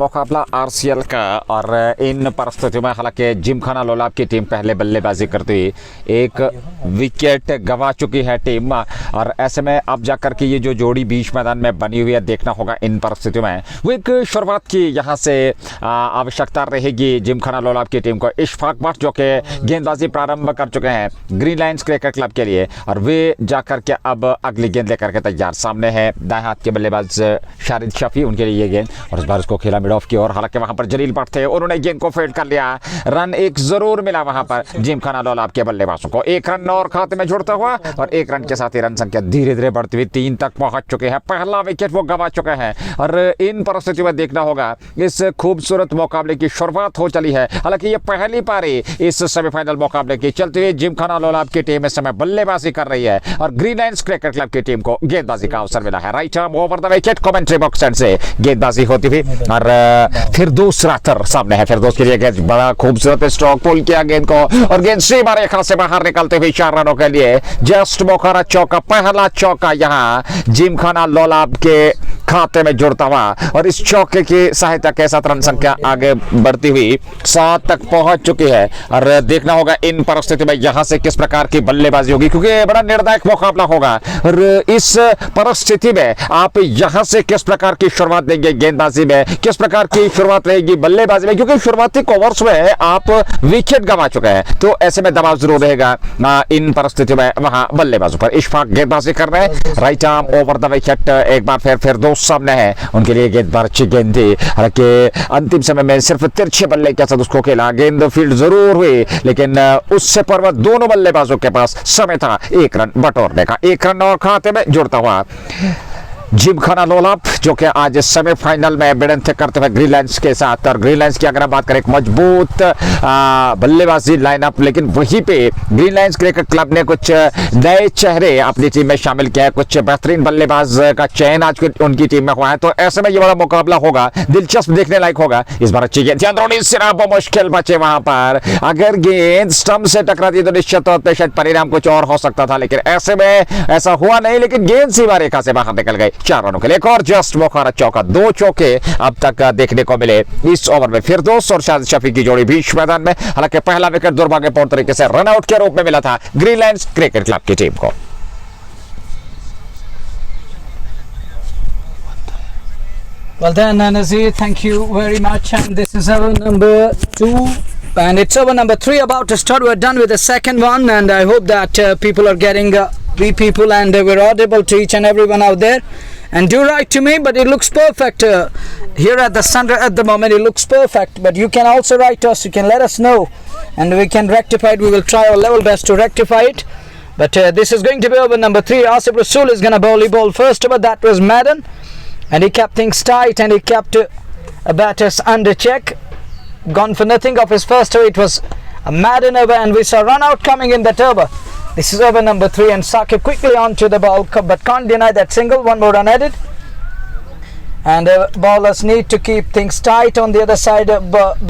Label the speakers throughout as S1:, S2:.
S1: मुकाबला आरसीएल का और इन परिस्थितियों में हालांकि जिमखाना लोलाब की टीम पहले बल्लेबाजी करती हुई एक विकेट गंवा चुकी है टीम। और ऐसे में अब जाकर के ये जो जोड़ी बीच मैदान में बनी हुई है देखना होगा इन परिस्थितियों में वो एक शुरुआत की यहाँ से आवश्यकता रहेगी जिमखाना लोलाब की टीम को। इशफाक भट्ट जो कि गेंदबाजी प्रारंभ कर चुके हैं ग्रीन लाइन्स क्रिकेट क्लब के लिए और वे जाकर के अब अगली गेंद लेकर के तैयार। सामने है दाएं हाथ के बल्लेबाज शारिद शफी, उनके लिए ये गेंद और इस बार उसको खेला मिड ऑफ की ओर। हालांकि वहां पर जलील भट्ट थे, उन्होंने गेंद को फील्ड कर लिया। रन एक जरूर मिला वहां पर जिमखाना लोलाब के बल्लेबाजों को। एक रन और खाते में जुड़ता हुआ और एक रन के साथ ही रन संख्या धीरे धीरे बढ़ती हुई 3 तक पहुंच चुके हैं। पहला विकेट वो गंवा चुके हैं और इन परिस्थितियों में देखना होगा इस खूबसूरत मुकाबले की शुरुआत हो चली है। हालांकि ये पहली पारी इस सेमीफाइनल मुकाबले की चलती हुई जिमखाना लोलाब की टीम इस समय बल्लेबाजी कर रही है और ग्रीन लाइन्स क्रिकेट क्लब की टीम को गेंदबाजी का अवसर मिला है। Right arm over the wicket commentary box से गेंदबाजी होती हुई और फिरदौस रातर सामने है। फिरदौस के लिए गेंद बड़ा खूबसूरत स्ट्रोक पुल किया गेंद को और गेंद सीमा रेखा से बाहर निकलते हुए 4 रनों के लिए जस्ट मोखारा चौका, पहला चौका यहां जिमखाना लोलाब के खाते में जुड़ता हुआ और इस चौके की सहायता के साथ रन संख्या आगे बढ़ती हुई 7 तक पहुंच चुकी है। और देखना होगा इन परिस्थितियों में यहां से किस प्रकार की बल्लेबाजी होगी क्योंकि बड़ा निर्णायक मुकाबला होगा। और इस परिस्थिति में आप यहां से किस प्रकार की शुरुआत देंगे गेंदबाजी में, किस प्रकार की शुरुआत रहेगी बल्लेबाजी में, क्योंकि शुरुआती ओवर्स में आप विकेट गंवा चुके हैं तो ऐसे में दबाव जरूर रहेगा इन परिस्थितियों में वहां बल्लेबाजों पर। इशफाक गेंदबाजी कर रहे हैं, right arm over the wicket. एक बार फिर फिरदौस सामने है, उनके लिए गेंद पर अच्छी गेंद थी। हालांकि अंतिम समय में सिर्फ तिरछे बल्ले के साथ उसको खेला, गेंद फील्ड जरूर हुई लेकिन उससे पूर्व दोनों बल्लेबाजों के पास समय था 1 रन बटोरने का। 1 रन और खाते में जुड़ता हुआ जिमखाना लोलाब जो कि आज सेमीफाइनल में भिड़ंत करते हुए ग्रीन लाइन्स के साथ। और ग्रीन लाइन्स की अगर हम बात करें एक मजबूत बल्लेबाजी लाइनअप, लेकिन वहीं पे ग्रीन लाइन्स क्रिकेट क्लब ने कुछ नए चेहरे अपनी टीम में शामिल किया है, कुछ बेहतरीन बल्लेबाज का चयन आज उनकी टीम में हुआ है। तो ऐसे में ये बड़ा मुकाबला होगा, दिलचस्प देखने लायक होगा। इस बार अच्छी गेंद अंदरूनी सिरा पर मुश्किल बचे वहां पर, अगर गेंद स्टंप से टकराती तो निश्चित तौर पर शायद परिणाम कुछ और हो सकता था, लेकिन ऐसे में ऐसा हुआ नहीं। लेकिन गेंद सीमा रेखा से बाहर निकल गई 4 रनों के लिए। एक और जस्ट मोखारा चौका, 2 चौके अब तक देखने को मिले इस ओवर में। फिरदौस और शाहिद शफी की जोड़ी बीच मैदान में। हालांकि पहला विकेट दुर्भाग्यपूर्ण तरीके से रनआउट के रूप में मिला था ग्रीन लाइन्स क्रिकेट क्लब की टीम को।
S2: Well then, Nazir, thank you very much. And this is over number 2. And it's over number 3 about to start. We're done with the second one, and I hope that people are getting people and we're audible to each and everyone out there. And do write to me, but it looks perfect here at the center at the moment. It looks perfect, but you can also write to us. You can let us know, and we can rectify it. We will try our level best to rectify it. But this is going to be over number 3. Asif Rasool is going to ball first over. That was Madden, and he kept things tight and he kept batters under check. Gone for nothing of his first over. It was a Madden over, and we saw run out coming in that over. This is over number 3, and Saqib quickly onto the ball, but can't deny that single. 1 more run added, and bowlers need to keep things tight on the other side.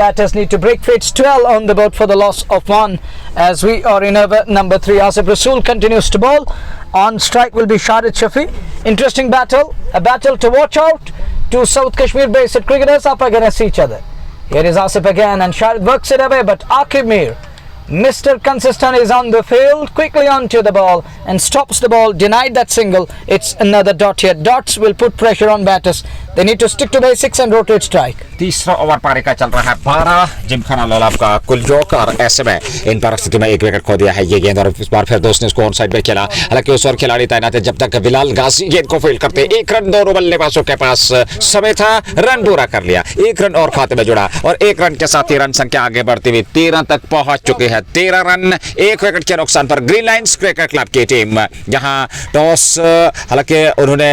S2: Batters need to break free. It's 12 on the board for the loss of 1 as we are in over number 3. Asif Rasool continues to bowl. On strike will be Sharid Shafi. Interesting battle, a battle to watch out. 2 South Kashmir based cricketers up against each other. Here is Asif again, and Sharid works it away, but Aqib Mir, Mr. Consistent, is on the field, quickly onto the ball and stops the ball, denied that single. It's another dot here. Dots will put pressure on batters. They need to stick to basics and rotate strike.
S1: तीसरा over पारी का चल रहा है 12 जिमखाना लोलाब का कुल joke और ऐसे में इन परिस्थिति में 1 विकेट खो दिया है ये गेंद। और इस बार फिर दोस्त ने इसको ऑन साइड पे खेला। हालांकि उस ओर खिलाड़ी तैनात है जब तक बिलाल गाजी गेंद को फील्ड करते। 1 रन दोनों बल्लेबाजों के पास समय था, रन पूरा कर लिया। 1 रन और खाते में जुड़ा और 1 रन के साथ ही रन संख्या आगे बढ़ती हुई 13 तक पहुंच चुकी है। 13 रन 1 विकेट के नुकसान पर ग्रीन लाइन्स क्रिकेट क्लब की टीम जहां टॉस हालांकि उन्होंने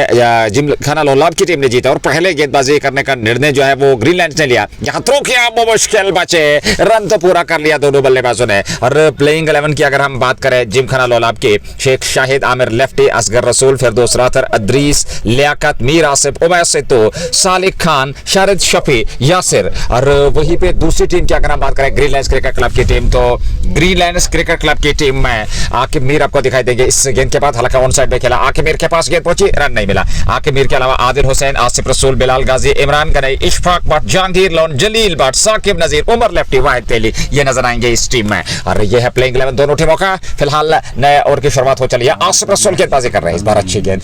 S1: जिमखाना लोलाब की टीम ने जीता और पहले गेंदबाजी करने का निर्णय जो है वो ग्रीन लाइन्स ने लिया। यहां थ्रो किया, वो मुश्किल बचे, रन तो पूरा कर लिया दोनों बल्लेबाजों ने। और प्लेइंग 11 की अगर हम बात करें जिमखाना लोलाब की, शेख शाहिद, आमिर लेफ्टी, असगर रसूल, फिरदौस रातर, अदरीस, लियाकत, मीर आसिफ, उमैर सिद्धू, सालिक खान, शारिद शफी, यासिर। और वहीं पे दूसरी टीम की अगर हम बात करें ग्रीन लाइन्स क्रिकेट क्लब की टीम, तो ग्रीन लाइन्स क्रिकेट क्लब की टीम में आकिब मीर आपको दिखाई देंगे इस गेंद के बाद। हालांकि ऑन साइड में खेला, आकिब मीर के पास गेंद पहुंची, रन नहीं मिला। आकिब मीर के अलावा आदिल हुसैन, आसिफ रसूल रसूल, बिलाल गाजी, इमरान गनई, इशफाक भट्ट, जहांगीर लोन, जलील भट्ट, साकिब नजीर, उमर लेफ्टी, वाहिद तेली, ये नजर आएंगे इस टीम में। और ये है प्लेइंग 11 दोनों टीमों का। फिलहाल नए ओवर की शुरुआत हो चली है। आसिफ रसूल गेंदबाजी कर रहे हैं इस बार, अच्छी गेंद,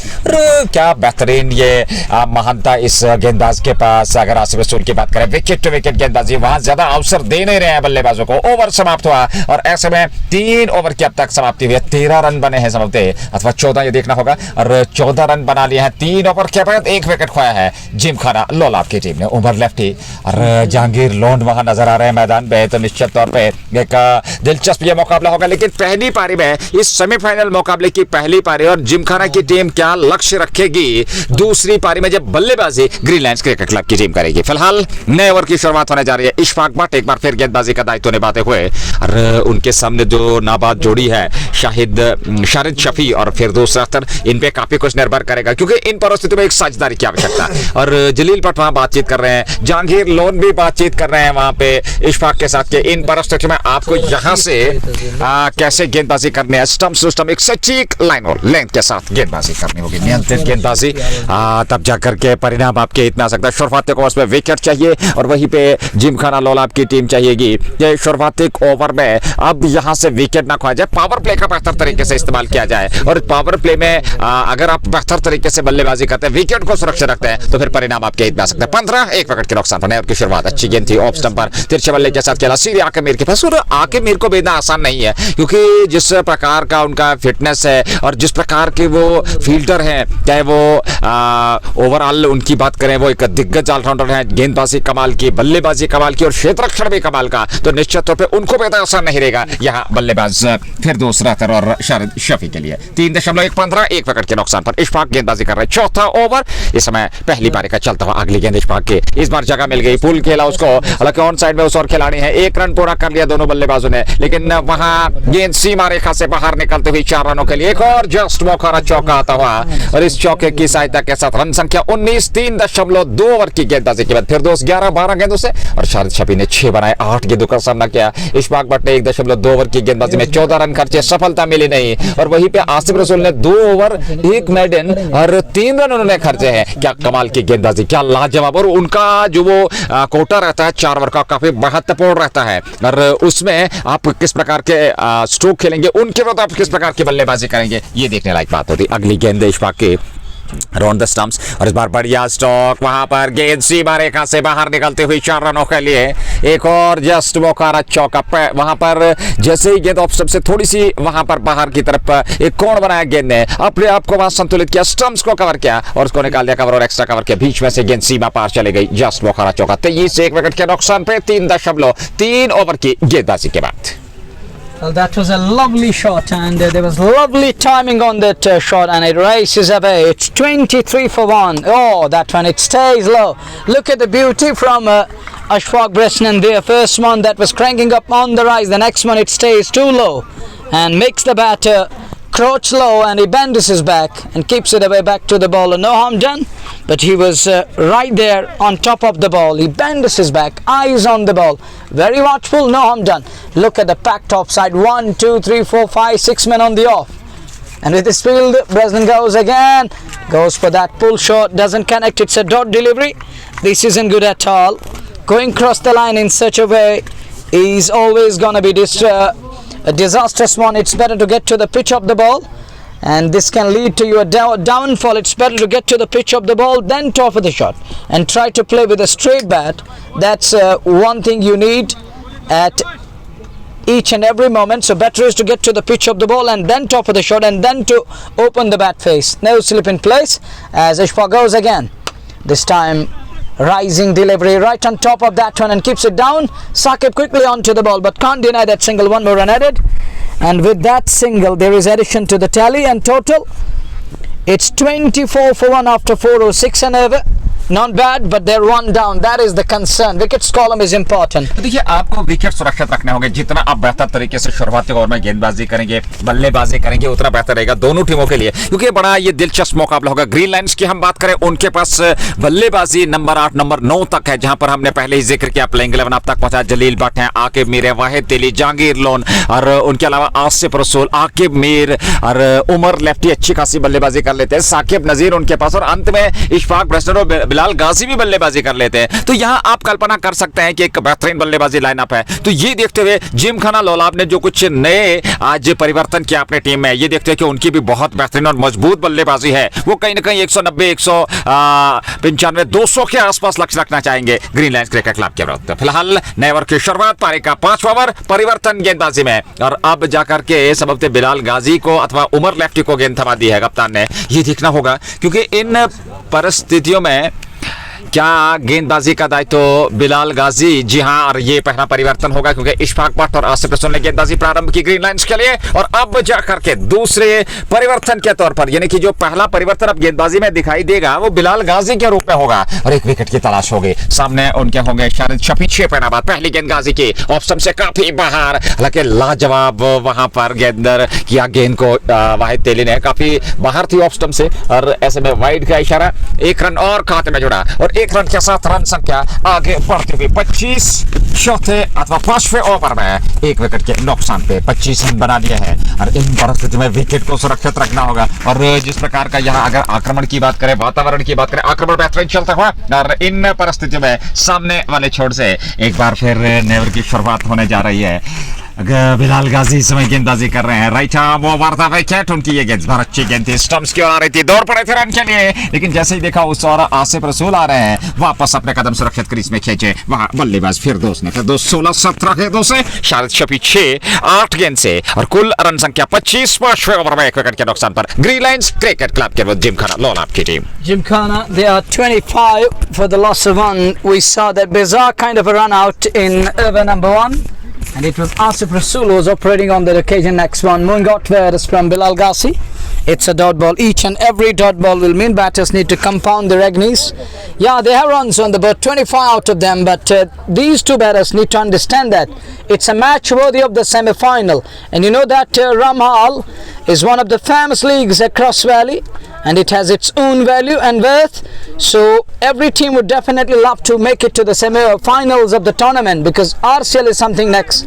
S1: क्या बेहतरीन ये महानता इस गेंदबाज के पास। अगर आसिफ रसूल की बात करें, विकेट टू विकेट गेंदबाजी, वहां ज्यादा अवसर दे नहीं रहे हैं बल्लेबाजों को। ओवर समाप्त हुआ और ऐसे में 3 ओवर की अब तक समाप्ति हुई है। 13 रन बने हैं समझते, अथवा 14 ये देखना होगा। और 14 रन बना लिए हैं 3 ओवर के बाद। 1 विकेट खोया है जिमखाना लोलाब की टीम ने। उमर लेफ्टी और जहांगीर लोन वहां नजर आ रहे हैं मैदान में। तो निश्चित तौर पे एक दिलचस्प ये मुकाबला होगा। लेकिन पहली पारी में, इस सेमीफाइनल मुकाबले की पहली पारी, और जिमखाना की टीम क्या लक्ष्य रखेगी दूसरी पारी में जब बल्लेबाजी ग्रीनलैंड्स क्रिकेट क्लब की टीम करेगी। फिलहाल नए ओवर की शुरुआत होने जा रही है। इशफाक भट्ट एक बार फिर गेंदबाजी का दायित्व निभाते हुए, और उनके सामने जो नाबाद जोड़ी है शाहिद शफी और फिरदौस अख्तर, इन पे काफी कुछ निर्भर करेगा, क्योंकि इन परिस्थितियों में एक साझेदारी की आवश्यकता है। और जलील भट्ट वहां बातचीत कर रहे हैं, जहांगीर लोन भी बातचीत कर रहे हैं वहां पे इशफाक के साथ के। इन परिस्थितियों में आपको यहां से कैसे गेंदबाजी करनी है, स्टंप टू स्टंप, एक सटीक लाइन और लेंथ के साथ गेंदबाजी करनी होगी, नियंत्रित गेंदबाजी, तब जाकर के परिणाम आपके इतना आ सकता है। शुरुआती ओवर में विकेट चाहिए और वहीं पे जिमखाना लोलाब की टीम चाहिएगी ये शुरुआती ओवर में अब यहां से विकेट ना खोया जाए, पावर प्ले का बेहतर तरीके से इस्तेमाल किया जाए। और पावर प्ले में अगर आप बेहतर तरीके से बल्लेबाजी करते हैं, विकेट को सुरक्षित रखते हैं, तो फिर परिणाम आपके हित में आ सकते हैं। 15 1 विकेट के नुकसान पर नए ओवर की शुरुआत। अच्छी गेंद थी ऑफ स्टंप पर, तिरछे बल्ले के साथ खेला सीधे आके मीर के पास। और आके मीर को भेजना आसान नहीं है, क्योंकि जिस प्रकार का उनका फिटनेस है और जिस प्रकार के वो फील्डर हैं, चाहे वो ओवरऑल उनकी बात करें, वो एक दिग्गज ऑलराउंडर है, गेंदबाजी कमाल की, बल्लेबाजी कमाल की और क्षेत्ररक्षण भी कमाल का, तो निश्चित तौर पे उनको भी आसान नहीं रहेगा यहाँ बल्लेबाज फिरदौस अख्तर और शाहिद शफी के लिए। 3.115 1 विकेट के नुकसान पर इशफाक गेंदबाजी कर रहे हैं। चौथा ओवर इस समय पहली पारी का चलता हुआ। अगली गेंद इशफाक के, इस बार जगह मिल गई, पुल खेला उसको, हालांकि ऑन साइड में उस और खिलाड़ी है। 1 रन पूरा कर लिया दोनों बल्लेबाजों ने, लेकिन वहां गेंद सीमा रेखा से बाहर निकलते हुए 4 रनों के लिए एक और जस्ट मौका चौका आता हुआ। और इस चौके की सहायता के साथ रन संख्या 19, 3.2 ओवर की गेंदबाजी के बाद फिरदौस 11-12 गेंदों से और शाहिद शफी ने 6 बनाए, 8 गेंदों का सामना किया। इशफाक भट्ट ने 1.2 ओवर की गेंदबाजी में 14 रन खर्चे, सफलता मिली नहीं। और वहीं पे आसिफ रसूल ने 2 ओवर 1 मेडन और 3 रन उन्होंने खर्चे हैं। क्या कमाल की गेंदबाजी, क्या लाजवाब। और उनका जो वो कोटा रहता है 4 ओवर का, काफी महत्वपूर्ण रहता है। और उसमें आप किस प्रकार के स्ट्रोक खेलेंगे, उनके बाद आप किस प्रकार की बल्लेबाजी करेंगे, ये देखने लायक बात होती। अगली गेंद इशफाक की राउंड द स्टंप्स, और इस बार बढ़िया स्टॉक, वहां पर गेंद सीमा रेखा से बाहर निकलते हुए 4 रनों के लिए एक और जस्ट मौका चौका। वहां पर जैसे ही गेंद ऑफ स्टंप से थोड़ी सी वहां पर बाहर की तरफ एक कोण बनाया, गेंद ने अपने आप को वहां संतुलित किया, स्टंप्स को कवर किया और उसको निकाल दिया कवर और एक्स्ट्रा कवर के बीच में से गेंद सीमा पार चली गई। जस्ट मौका चौका। 23 1 विकेट के नुकसान पे 3.3 ओवर की गेंदबाजी के बाद।
S2: Well, that was a lovely shot, and there was lovely timing on that shot, and it races away. It's 23 for 1. Oh, that one, it stays low. Look at the beauty from Ashfaq Bresnan there. First one that was cranking up on the rise. The next one, it stays too low and makes the batter crouch low, and he bends his back and keeps it away back to the bowler. No harm done, but he was right there on top of the ball. He bends his back, eyes on the ball, very watchful, no harm done. Look at the packed top side, 1 2 3 4 5 6 men on the off, and with his field, Bresnan goes again, goes for that pull shot, doesn't connect. It's a dot delivery. This isn't good at all. Going across the line in such a way is always gonna be a disastrous one. It's better to get to the pitch of the ball, and this can lead to your downfall. It's better to get to the pitch of the ball than to offer the shot and try to play with a straight bat. That's one thing you need at each and every moment. So better is to get to the pitch of the ball and then to offer the shot and then to open the bat face. No slip in place as Ishfaq goes again. This time rising delivery right on top of that one and keeps it down. Saqib quickly onto the ball, but can't deny that single. 1 more run added, and with that single there is addition to the tally, and total it's 24 for 1 after 406 and over. Not bad, but they're 1 down. That is the concern. Wickets column is important.
S1: तो देखिए, आपको wicket सुरक्षित रखने होंगे। जितना आप बेहतर तरीके से शुरुआती ओवर में गेंदबाजी करेंगे, बल्लेबाजी करेंगे, उतना बेहतर रहेगा दोनों टीमों के लिए, क्योंकि बड़ा ये दिलचस्प मुकाबला होगा। ग्रीनलैंड्स की हम बात करें, उनके पास बल्लेबाजी नंबर 8 नंबर 9 तक है, जहां पर हमने पहले ही जिक्र किया प्लेइंग 11 अब तक पहुंचा। जलील भट्ट हैं, आकिब मीर है, वाहिद तेली, जहांगीर लोन और उनके अलावा आसिफ रसूल, आकिब मीर और उमर लेफ्टी अच्छी खासी बल्लेबाजी कर लेते हैं, साकिब नजीर उनके पास, और अंत में इशफाक ब्रेस्टन और बिलाल गाजी भी बल्लेबाजी कर लेते हैं। तो यहाँ आप कल्पना कर सकते हैं कि एक बेहतरीन बल्लेबाजी लाइनअप है। तो ये देखते हुए जिमखाना लोलाब ने जो कुछ नए आज परिवर्तन किया अपने टीम में, ये देखते हैं कि उनकी भी बहुत बेहतरीन और मजबूत बल्लेबाजी है। वो कहीं ना कहीं 190, 195, 200 के आसपास लक्ष्य रखना चाहेंगे ग्रीन लायंस क्रिकेट क्लब के विरुद्ध। फिलहाल नए ओवर की शुरुआत, पारी का 5वां ओवर, परिवर्तन गेंदबाजी में, और अब जाकर के सबबते बिलाल गाजी को अथवा उमर लेफ्टी को गेंद थमा दी है कप्तान ने। ये देखना होगा क्योंकि इन परिस्थितियों में क्या गेंदबाजी का दायित्व तो बिलाल गाजी, जी हां, और ये पहला परिवर्तन होगा क्योंकि इशफाक भट्ट और आसिफ रसूल ने गेंदबाजी प्रारंभ की ग्रीन लाइंस के लिए। और अब जाकर के दूसरे परिवर्तन के तौर पर, यानी कि जो पहला परिवर्तन अब गेंदबाजी में दिखाई देगा वो बिलाल गाजी के रूप में होगा और एक विकेट की तलाश होगी। सामने उनके होंगे शारिद शफी। 6 पैनाबाद पहली गेंदबाजी की ऑफ स्टंप से काफी बाहर, हालांकि लाजवाब वहां पर गेंदर किया, गेंद को वाहिद तेली ने काफी बाहर थी ऑफ स्टंप से, और ऐसे में वाइड का इशारा। 1 रन और खाते में जुड़ा और 1 रन के साथ रन संख्या आगे बढ़ती हुई 25 चौथे अथवा 5वें ओवर में 1 विकेट के नुकसान पे 25 रन बना लिए हैं। और इन परिस्थितियों में विकेट को सुरक्षित रखना होगा। और जिस प्रकार का यहाँ अगर आक्रमण की बात करें, वातावरण की बात करें, आक्रमण बेहतरीन चलता हुआ, और इन परिस्थितियों में सामने वाले छोर से एक बार फिर नए ओवर की शुरुआत होने जा रही है। बिलाल गाजी इस समय गेंदबाजी कर रहे हैं। राइट आर्म ओवर था विकेट, उनकी ये गेंद बहुत अच्छी गेंद थी, स्टंप्स की ओर आ रही थी, दौड़ पड़े थे रन के लिए, लेकिन जैसे ही देखा उस और आसिफ रसूल आ रहे हैं, वापस अपने कदम सुरक्षित क्रीज में खींचे। वहां बल्लेबाज फिरदौस ने 16-17 गेंदों से, शारिद शफी 6-8 गेंद से, और कुल रन संख्या 25, 5वें ओवर में 1 विकेट के नुकसान पर ग्रीन लायंस क्रिकेट क्लब के विरुद्ध जिमखाना लोलाब की team.
S2: Gymkhana, they are 25 for the loss of 1. We saw that bizarre kind of a run out in over number 1. And it was Asif Rasool who was operating on that occasion. Next one, Mungot Veres from Bilal Ghazi. It's a dot ball. Each and every dot ball will mean batters need to compound their agonies. Yeah, they have runs on the board, 25 out of them, but these two batters need to understand that it's a match worthy of the semi-final. And you know that Ramhal is one of the famous leagues across Valley, and it has its own value and worth. So every team would definitely love to make it to the semi-finals of the tournament, because RCL is something next.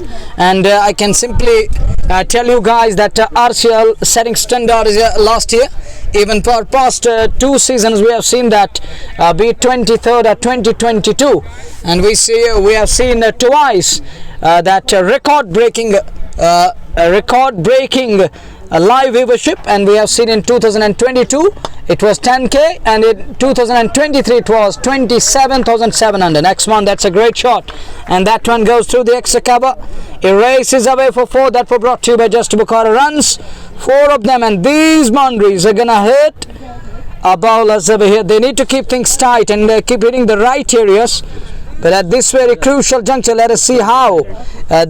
S2: And I can simply tell you guys that RCL setting standard is last year. Even for past 2 seasons we have seen that, be it 23rd or 2022, and we have seen twice that record breaking live viewership, and we have seen in 2022 it was 10k, and in 2023 it was 27,700. Next one, that's a great shot, and that one goes through the extra cover. It races away for 4. That was brought to you by Just Bukhara runs, 4 of them, and these boundaries are gonna hurt our bowlers over here. They need to keep things tight and keep hitting the right areas. But at this very crucial juncture, let us see how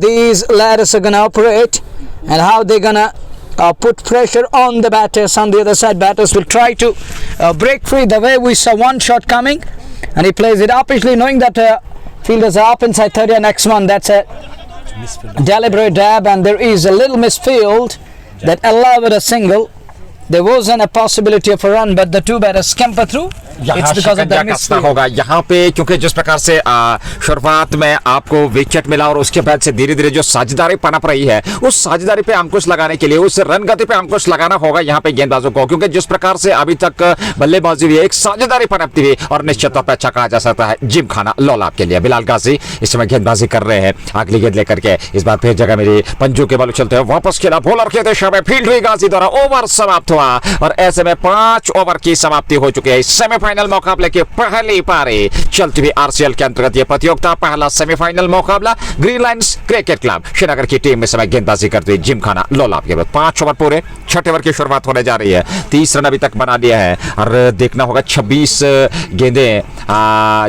S2: these ladders are gonna operate and how they're gonna put pressure on the batters on the other side. Batters will try to break free. The way we saw one shot coming, and he plays it uppishly, knowing that fielders are up inside 30. Next one, that's a deliberate dab, and there is a little misfield that allowed a single. There wasn't a possibility of a run, but the two batters scamper through. It's because of the misfield.
S1: होगा यहाँ पे, क्योंकि जिस प्रकार से शुरुआत में आपको विकेट मिला और उसके बाद से धीरे धीरे जो साझेदारी पनप रही है, उस साझेदारी पे अंकुश लगाने के लिए, उस रन गति पे अंकुश लगाना होगा यहाँ पे गेंदबाजों को, क्योंकि जिस प्रकार से अभी तक बल्लेबाजी हुई है, एक साझेदारी पनपती हुई, और निश्चित तौर पर अच्छा कहा जा सकता है जिमखाना लोलाब के लिए। बिलाल गाजी इस समय गेंदबाजी कर रहे हैं, अगली गेंद लेकर के इस बार फिर जगह मेरी पंजू के बल चलते हैं, वापस खेला, बॉलर के दिशा में फील्ड हुई गाजी द्वारा, ओवर समाप्त हुआ, और ऐसे में 5 ओवर की समाप्ति हो चुकी है। सेमीफाइनल मुकाबले की पहली पारी चलती हुई आरसीएल के अंतर्गत यह प्रतियोगिता, पहला सेमीफाइनल मुकाबला green lions cricket club Srinagar की टीम में समय गेंदबाजी करती हुई जिमखाना लोलाब के बाद 5 ओवर पूरे, 6ठे ओवर की शुरुआत होने जा रही है। 30 रन अभी तक बना लिया है, और देखना होगा 26 गेंदें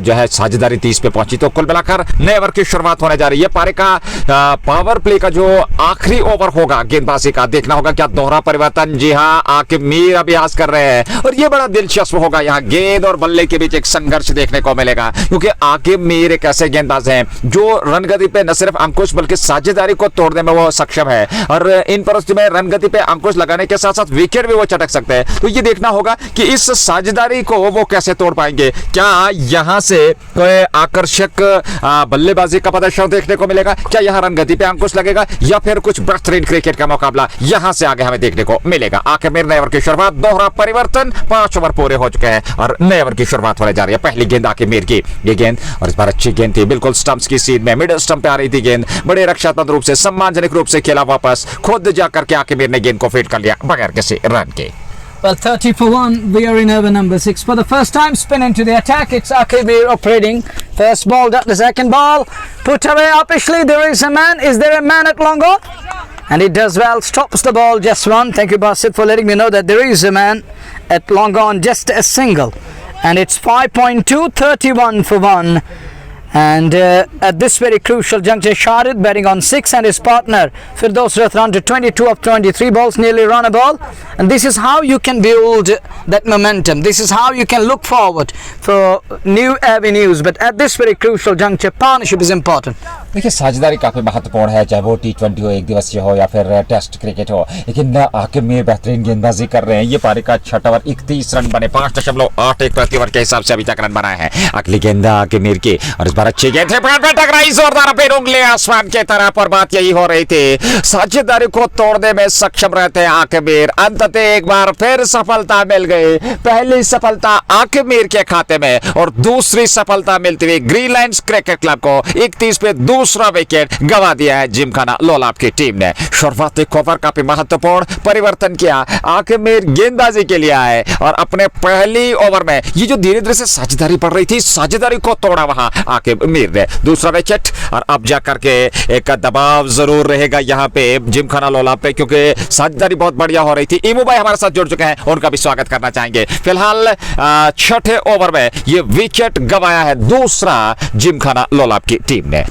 S1: जो है साझेदारी 30 पे पहुंची, तो कुल मिलाकर नए ओवर की शुरुआत होने जा रही है। पारी का पावर प्ले का जो आखिरी ओवर होगा गेंदबाजी का, देखना होगा क्या दोहरा परिवर्तन, जी हाँ, आकिब मीर अभ्यास कर रहे हैं, और ये बड़ा दिलचस्प होगा। यहाँ गेंद और बल्ले के बीच एक संघर्ष देखने को मिलेगा, क्योंकि आकिब मीर एक ऐसे गेंदबाज हैं जो रन गति पे न सिर्फ अंकुश बल्कि साझेदारी को तोड़ने में वो सक्षम है, और इन परिस्थितियों में रन गति पे अंकुश लगाने के साथ साथ विकेट भी वो चटक सकते हैं। तो ये देखना होगा कि इस साझेदारी को वो कैसे तोड़ पाएंगे। क्या यहां से कोई आकर्षक बल्लेबाजी का प्रदर्शन देखने को मिलेगा, क्या यहां रन गति पे अंकुश लगेगा, या फिर कुछ बेहतरीन क्रिकेट का मुकाबला यहां से आगे हमें देखने को मिलेगा। आखिर में आखिर नए ओवर की शुरुआत, दोहरा परिवर्तन, 5 ओवर पूरे हो चुके हैं और नए ओवर की शुरुआत होने जा रही है। पहली गेंद आके मीर की, ये गेंद और इस बार अच्छी गेंद थी, बिल्कुल स्टंप्स की सीध में, मिडिल स्टंप पे आ रही थी गेंद, बड़े रक्षात्मक रूप से, सम्मानजनक रूप से खेला वापस, खुद जाकर के आके मीर ने गेंद को फीड कर लिया बगैर किसी रन के।
S2: Well, 30 for 1. We are in over number 6. For the first time, spin into the attack. It's Akibir operating. First ball, at the second ball. Put away upishly. There is a man. Is there a man at long on? And he does well. Stops the ball. Just one. Thank you, Basit, for letting me know that there is a man at long on. Just a single. And it's 5.2, 31 for 1. And at this very crucial juncture, Shahid batting on 6 and his partner Firdaus Rathran to 22 of 23 balls, nearly run a ball. And this is how you can build that momentum. This is how you can look forward for new avenues. But at this very crucial juncture, partnership is important.
S1: देखिए साझेदारी काफी महत्वपूर्ण है, चाहे वो T20 हो, एक दिवसीय हो या फिर टेस्ट क्रिकेट हो, लेकिन आखिर में बेहतरीन गेंदबाजी कर रहे हैं। ये पारी का 6वां ओवर, 31 रन बने, 5.81 प्रति ओवर के हिसाब से अभी तक रन बनाए हैं। अगली गेंद आके मीर की और इस बार अच्छी गेंद है, पैर पे टकराई जोरदार, पे उंगली आसमान की तरफ और बात यही हो रही थी, साझेदारी को तोड़ने में सक्षम रहते हैं आके मीर। अंततः एक बार फिर सफलता मिल गई, पहली सफलता आके मीर के खाते में और दूसरी सफलता मिलती हुई ग्रीनलैंड्स क्रिकेट क्लब को। 31 पे दूसरा विकेट गंवा दिया है जिमखाना लोलाप की टीम ने। शुरुआती ओवर काफी महत्वपूर्ण परिवर्तन किया, आके मीर गेंदबाजी के लिए आए और अपने पहली ओवर में ये जो धीरे धीरे से साझेदारी बढ़ रही थी, साझेदारी को तोड़ा वहां आके मीर ने। दूसरा विकेट और अब जाकर के एक दबाव जरूर रहेगा यहाँ पे जिमखाना लोलाप पे, क्योंकि साझेदारी बहुत बढ़िया हो रही थी। इमू भाई हमारे साथ जुड़ चुके हैं, उनका भी स्वागत करना चाहेंगे। फिलहाल 6ठे ओवर में ये विकेट गंवाया है दूसरा जिमखाना लोलाप की टीम ने।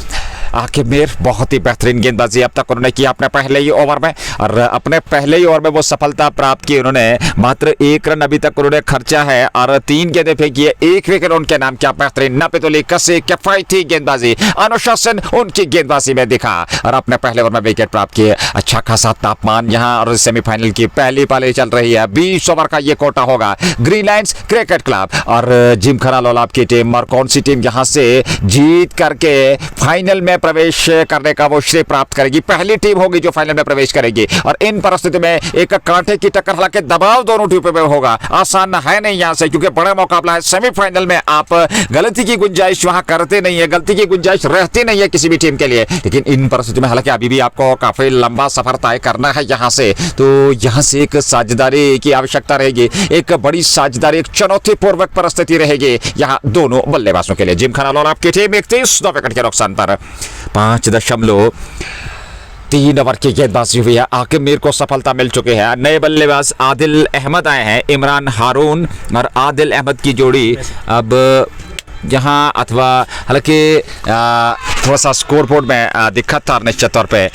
S1: आके मीर बहुत ही बेहतरीन गेंदबाजी अब तक उन्होंने किया अपने पहले ही ओवर में और अपने पहले ही ओवर में वो सफलता प्राप्त की उन्होंने। मात्र 1 रन अभी तक उन्होंने खर्चा है और 3 गेंदें फेंकी है, 1 विकेट उनके नाम। क्या बेहतरीन नपितुली कसी किफायती गेंदबाजी, अनुशासन उनकी गेंदबाजी में दिखा और अपने पहले ओवर में विकेट प्राप्त किए। अच्छा खासा तापमान यहाँ और सेमीफाइनल की पहली पारी चल रही है, 20 ओवर का ये कोटा होगा। ग्रीनलैंड्स क्रिकेट क्लब और जिमखाना लोलाप की टीम, और कौन सी टीम यहाँ से जीत करके फाइनल में प्रवेश करने का वो श्रेय प्राप्त करेगी, पहली टीम होगी जो फाइनल में प्रवेश करेगी। और इन परिस्थिति में एक कांटे की टक्कर, हालांकि दबाव दोनों टीमों में होगा, आसान है नहीं यहाँ से, क्योंकि बड़ा मुकाबला है। सेमीफाइनल में आप गलती की गुंजाइश वहां करते नहीं है, गलती की गुंजाइश रहती नहीं है किसी भी टीम के लिए। लेकिन इन परिस्थितियों में हालांकि अभी भी आपको काफी लंबा सफर तय करना है यहाँ से, तो यहाँ से एक साझेदारी की आवश्यकता रहेगी, एक बड़ी साझेदारी, एक चुनौतीपूर्वक परिस्थिति रहेगी यहाँ दोनों बल्लेबाजों के लिए। जिमखाना लोलाप की टीम 31 विकेट के नुकसान पर 5.3 ओवर की गेंदबाजी हुई है। आके मीर को सफलता मिल चुकी है। नए बल्लेबाज आदिल अहमद आए हैं, इमरान हारून और आदिल अहमद की जोड़ी अब यहाँ, अथवा हालांकि थोड़ा सा स्कोर बोर्ड में दिक्कत था निश्चित तौर पे।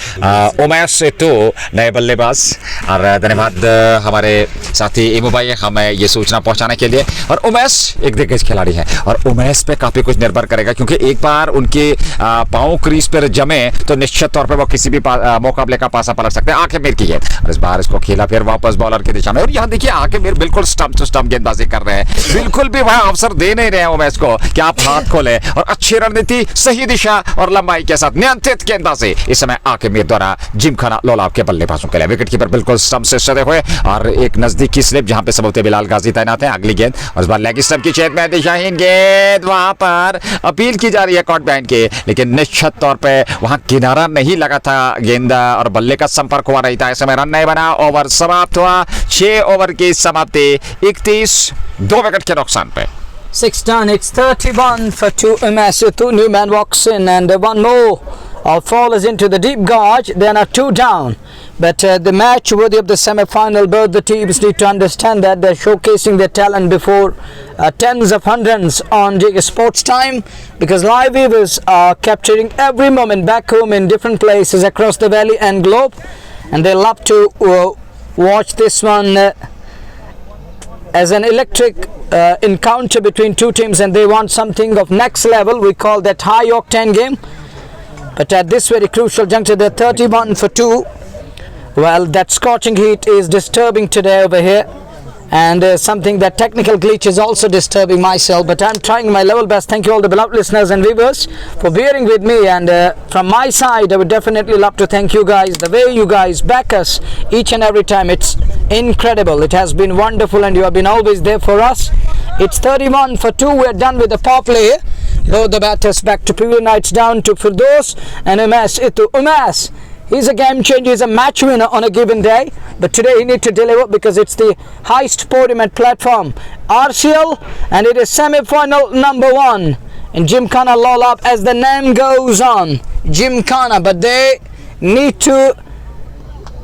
S1: उमैस से तो नए बल्लेबाज, और धन्यवाद हमारे साथी इमू भाई हमें ये सूचना पहुंचाने के लिए। और उमैस एक दिग्गज खिलाड़ी है और उमैस पे काफ़ी कुछ निर्भर करेगा, क्योंकि एक बार उनके पाँव क्रीज पर जमे तो निश्चित तौर पे वो किसी भी मुकाबले का पासा पलट सकते हैं। आके मीर की गेंद और इस बार इसको खेला फिर वापस बॉलर की दिशा में, और यहाँ देखिए आके मीर बिल्कुल स्टंप टू स्टंप गेंदबाजी कर रहे हैं, बिल्कुल भी वहाँ अवसर दे नहीं रहे हैं उमैस को कि आप हाथ खोले। और अच्छी रणनीति, सही दिशा और लंबाई के साथ नियंत्रित गेंदबाजी इस समय आके मीर द्वारा जिमखाना लोलाप के बल्लेबाजों के लिए। विकेट कीपर बिल्कुल स्टंप से सटे हुए और एक नजदीकी स्लिप जहां पे सबूते बिलाल गाजी तैनात हैं। अगली गेंद और इस बार लेग स्टंप की छेद में दिशाहीन गेंद, वहां पर अपील की जा रही है कॉट बैंड के, लेकिन निश्चित तौर पे वहां किनारा नहीं लगा था गेंद और बल्ले का संपर्क हुआ रही था। इस समय रन नहीं बना, ओवर समाप्त हुआ। 6 ओवर की समाप्ति 31, 2 विकेट के नुकसान पे।
S2: 6 done. It's 31 for 2 Umasu. 2 new man walks in and one more fall is into the deep gorge. Then are 2 down. But the match worthy of the semi-final, both the teams need to understand that they're showcasing their talent before tens of hundreds on Giga Sports Time, because live viewers are capturing every moment back home in different places across the valley and globe, and they love to watch this one as an electric encounter between two teams, and they want something of next level. We call that high octane game. But at this very crucial juncture, they're 31 for 2. Well, that scorching heat is disturbing today over here, and something that technical glitch is also disturbing myself, but I'm trying my level best. Thank you all the beloved listeners and viewers for bearing with me, and from my side I would definitely love to thank you guys. The way you guys back us each and every time, it's incredible. It has been wonderful and you have been always there for us. It's 31 for 2. We're done with the power play. Both the batters back to Premier Knights, down to Firdaus and Umas. Umas, he's a game changer, he's a match winner on a given day, but today he needs to deliver because it's the highest podium and platform, RCL, and it is semi-final number 1 in Gymkhana Lolab as the name goes on, Gymkhana, but they need to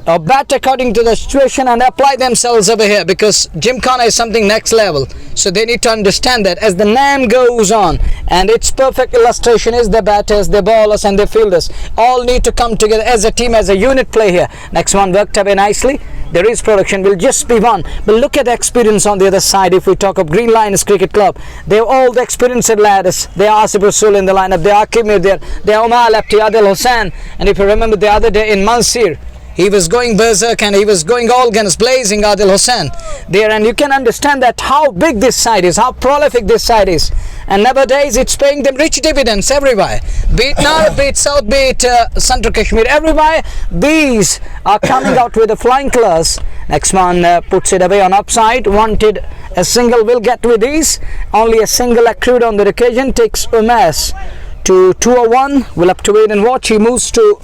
S2: bat according to the situation and apply themselves over here, because Gymkhana is something next level, so they need to understand that as the name goes on, and its perfect illustration is the batters, the bowlers and the fielders all need to come together as a team, as a unit play here. Next one worked away nicely. There is production, will just be one, but look at the experience on the other side. If we talk of Green Lions Cricket Club, they have all the experienced lads. They are Asif Rasool in the lineup, they are Kimir there, they are Umar Lefty, Adil Hussain, and if you remember the other day in Mansir, he was going berserk and he was going all guns blazing, Adil Hussain there, and you can understand that how big this side is, how prolific this side is, and nowadays it's paying them rich dividends everywhere, be it North, be it South, be it Central Kashmir, everywhere these are coming out with the flying colours. Next one puts it away on upside, wanted a single, will get with these, only a single accrued on the occasion, takes Umas to 201, we'll have to wait and watch. He moves to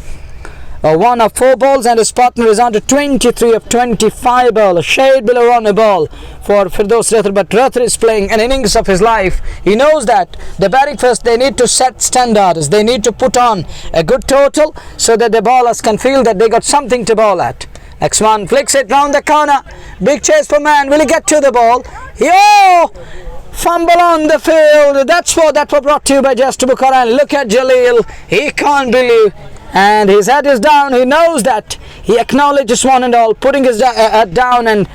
S2: 1 of 4 balls and his partner is on to 23 of 25 ball. A shade below on a ball for Firdaus Rathar, but Rathar is playing an innings of his life. He knows that the batting first, they need to set standards, they need to put on a good total so that the bowlers can feel that they got something to bowl at. Next one flicks it round the corner, big chase for man, will he get to the ball? Yo! Fumble on the field. That's what brought to you by Just Bukhara. And look at Jalil, he can't believe, and his head is down. He knows that, he acknowledges one and all, putting his head down and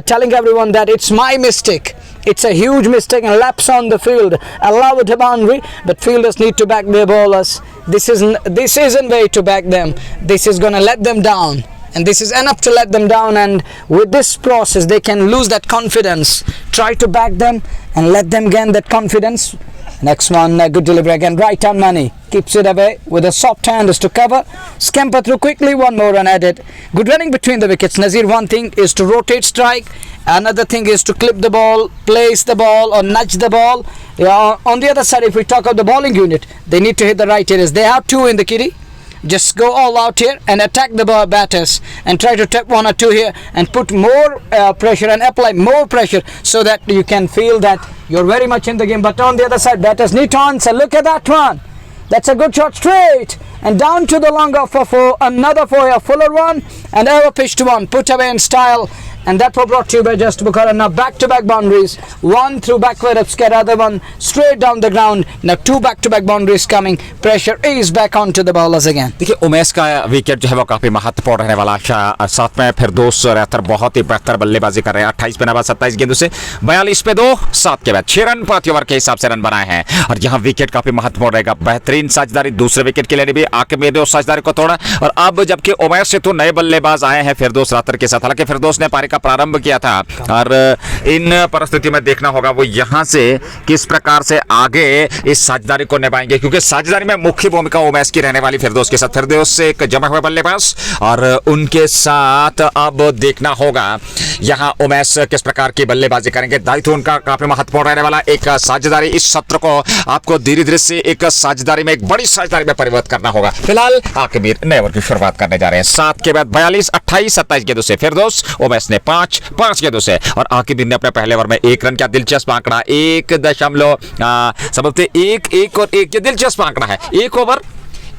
S2: telling everyone that it's my mistake, it's a huge mistake, and laps on the field, allowed a boundary, but fielders need to back their bowlers. This isn't way to back them, this is gonna let them down, and this is enough to let them down, and with this process they can lose that confidence. Try to back them and let them gain that confidence. Next one, good delivery again, right on money, keeps it away with a soft hand is to cover, scamper through quickly, one more run added. Good running between the wickets, Nazir. One thing is to rotate strike, another thing is to clip the ball, place the ball or nudge the ball. On the other side, if we talk of the bowling unit, they need to hit the right areas. They have 2 in the kitty. Just go all out here and attack the batters and try to tap 1 or 2 here and put more pressure and apply more pressure so that you can feel that you're very much in the game. But on the other side, batters need to answer. Look at that one. That's a good shot straight and down to the long off for another 4, a fuller one, and over pitched one, put away in style. And that was brought to you by Just Bukhara. Now back-to-back boundaries, one through backward upscare, other one straight down the ground. Now 2 back-to-back boundaries coming. Pressure is back onto the bowlers again.
S1: देखिए उमेश का wicket जो है वो काफी महत्वपूर्ण रहने वाला है। साथ में फिरदौस रैथर बहुत ही बेहतर बल्लेबाजी कर रहे हैं। 28 पे नवा 27 गेंदों से 42 पे 2, 7 के बाद 6 रन प्रति ओवर के हिसाब से रन बनाए हैं, और यहाँ विकेट काफी महत्वपूर्ण रहेगा। बेहतरीन साझेदारी दूसरे विकेट के लिए भी आकिब ने उस साझेदारी को तोड़ा, और अब जबकि उमेश से तो नए बल्लेबाज आए हैं फिरदौस रैथर के साथ। हालांकि फिरदौस ने पारी का प्रारंभ किया था, और इन परिस्थिति में देखना होगा वो यहां से किस प्रकार से आगे इस साझेदारी को निभाएंगे, क्योंकि साझेदारी में मुख्य भूमिका उमेश की रहने वाली फिरदौस के साथ। फिरदौस से एक जमा हुए बल्लेबाज, और उनके साथ अब देखना होगा यहां उमेश किस प्रकार की बल्लेबाजी करेंगे। दायित्व उनका काफी महत्वपूर्ण रहने वाला। एक साझेदारी इस सत्र को आपको धीरे धीरे से एक साझेदारी में, एक बड़ी साझेदारी में परिवर्तित करना होगा। फिलहाल आकिब नए ओवर की शुरुआत करने जा रहे हैं। 7 के बाद 42, 28, 27 गेंदों से फिरदौस, उमेश ने 5 गेंदों से, और आकिब ने अपने पहले ओवर में 1 रन। क्या दिलचस्प आंकड़ा, 1.1 और 1, ये दिलचस्प आंकड़ा है। 1 ओवर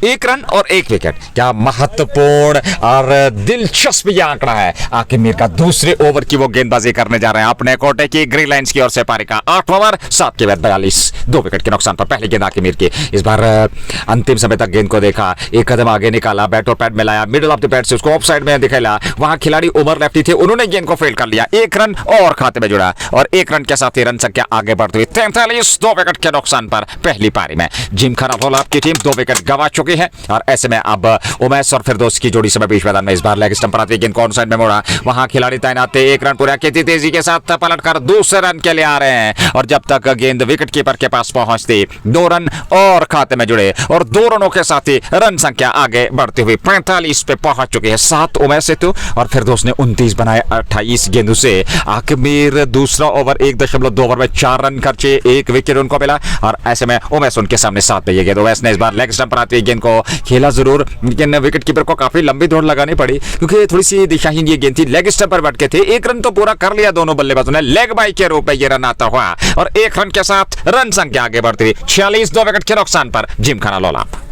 S1: 1 रन और 1 विकेट, क्या महत्वपूर्ण और दिलचस्प ये आंकड़ा है। आकिब मीर का दूसरे ओवर की वो गेंदबाजी करने जा रहे हैं अपने कोटे की ग्रीन लाइंस की ओर से। पारी का 8 ओवर 7 के बाद 42, 2 विकेट के नुकसान पर पहली गेंद आकिब मीर की। इस बार अंतिम समय तक गेंद को देखा, एक कदम आगे निकाला, बैट और पैड मिलाया, मिडिल ऑफ द पैड से उसको ऑफ साइड में दिखाया। वहां खिलाड़ी उमर लेफ्टी थे, उन्होंने गेंद को फील्ड कर लिया। 1 रन और खाते में जुड़ा, और 1 रन के साथ ही रन संख्या आगे बढ़ती हुई 43, 2 विकेट के नुकसान पर पहली पारी में। जिमखाना लॉलाब की टीम 2 विकेट गंवा चुकी चुकी है और ऐसे में अब उमैस और फिरदौस की जोड़ी समय बीच मैदान में इस बार लेग स्टंप पर आती है, गेंद कौन साइड में मोड़ा, वहां खिलाड़ी तैनात थे, एक रन पूरा कितनी तेजी के साथ पलटकर दूसरे रन के लिए आ रहे हैं और जब तक गेंद विकेट कीपर के पास पहुंचती 2 रन और खाते में जुड़े और 2 रनों के साथ ही रन संख्या आगे बढ़ती हुई 45 पे पहुंच चुकी है। 7 उमैस सेतु और फिरदौस ने 29 बनाए 28 गेंदों से। आखिर दूसरा ओवर 1.2 ओवर में 4 रन खर्चे, 1 विकेट उनको मिला और ऐसे में उमैस उनके सामने 7 पे ये गेंद। उमैस ने इस बार लेग स्टंप पर आती है गेंद को खेला जरूर, लेकिन विकेट कीपर को काफी लंबी दौड़ लगानी पड़ी क्योंकि थोड़ी सी दिशाहीन ये गेंद थी। लेग स्टंप पर बैठ के थे, 1 रन तो पूरा कर लिया दोनों बल्लेबाजों ने, लेग बाई के रूप में ये रन आता हुआ और 1 रन के साथ रन संख्या आगे बढ़ती हुई 46 2 विकेट के नुकसान पर Gymkhana लोलाप।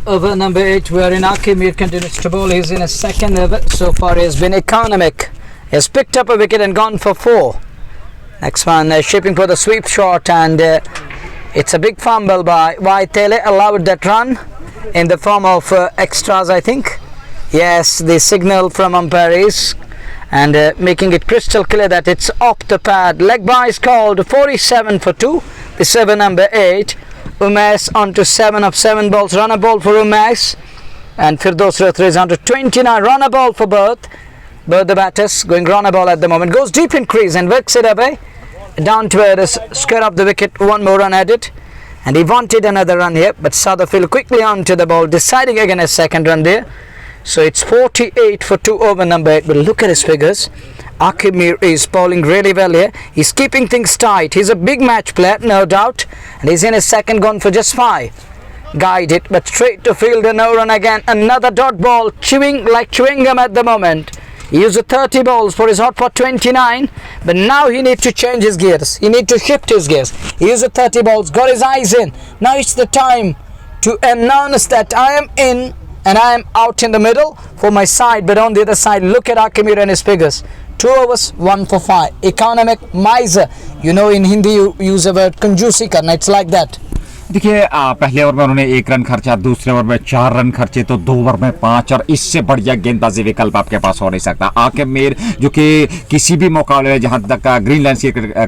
S2: Over number 8, wherein Akimir continues to bowl. He's in his second over. So far, he has been economic. He has picked up a wicket and gone for 4. Next one, shaping for the sweep shot, and it's a big fumble by Vaitele. Allowed that run in the form of extras, I think. Yes, the signal from umpire is, and making it crystal clear that it's off the pad. Leg by is called 47 for 2. This over number 8. Umesh on to 7 of 7 balls. Run a ball for Umesh, and Firdaus Rathri is on to 29. Run a ball for both the batters. Going run a ball at the moment. Goes deep in crease and works it away. Down to where is square up the wicket. 1 more run added. And he wanted another run here, but Satterfield quickly onto the ball, deciding again a second run there. So it's 48 for 2 over number 8. But look at his figures. Akimir is bowling really well here. He's keeping things tight. He's a big match player, no doubt. And he's in his second, gone for just 5. Guided, but straight to field, and no run again. Another dot ball, chewing like chewing gum at the moment. He used 30 balls for his hot for 29, but now he needs to change his gears. He needs to shift his gears. He used 30 balls, got his eyes in. Now it's the time to announce that I am in and I am out in the middle for my side, but on the other side, look at Akimir and his figures. 2 overs, 1 for 5. Economic miser. You know, in Hindi you use the word कंजूसी करना. It's like that.
S1: देखिए पहले over में उन्होंने 1 run खर्चा, दूसरे over में 4 run खर्चे, तो 2 ओवर में 5 और इससे बढ़िया गेंदबाजी विकल्प आपके पास हो नहीं सकता। आकिब जो कि किसी भी मुकाबले में जहां तक ग्रीनलैंड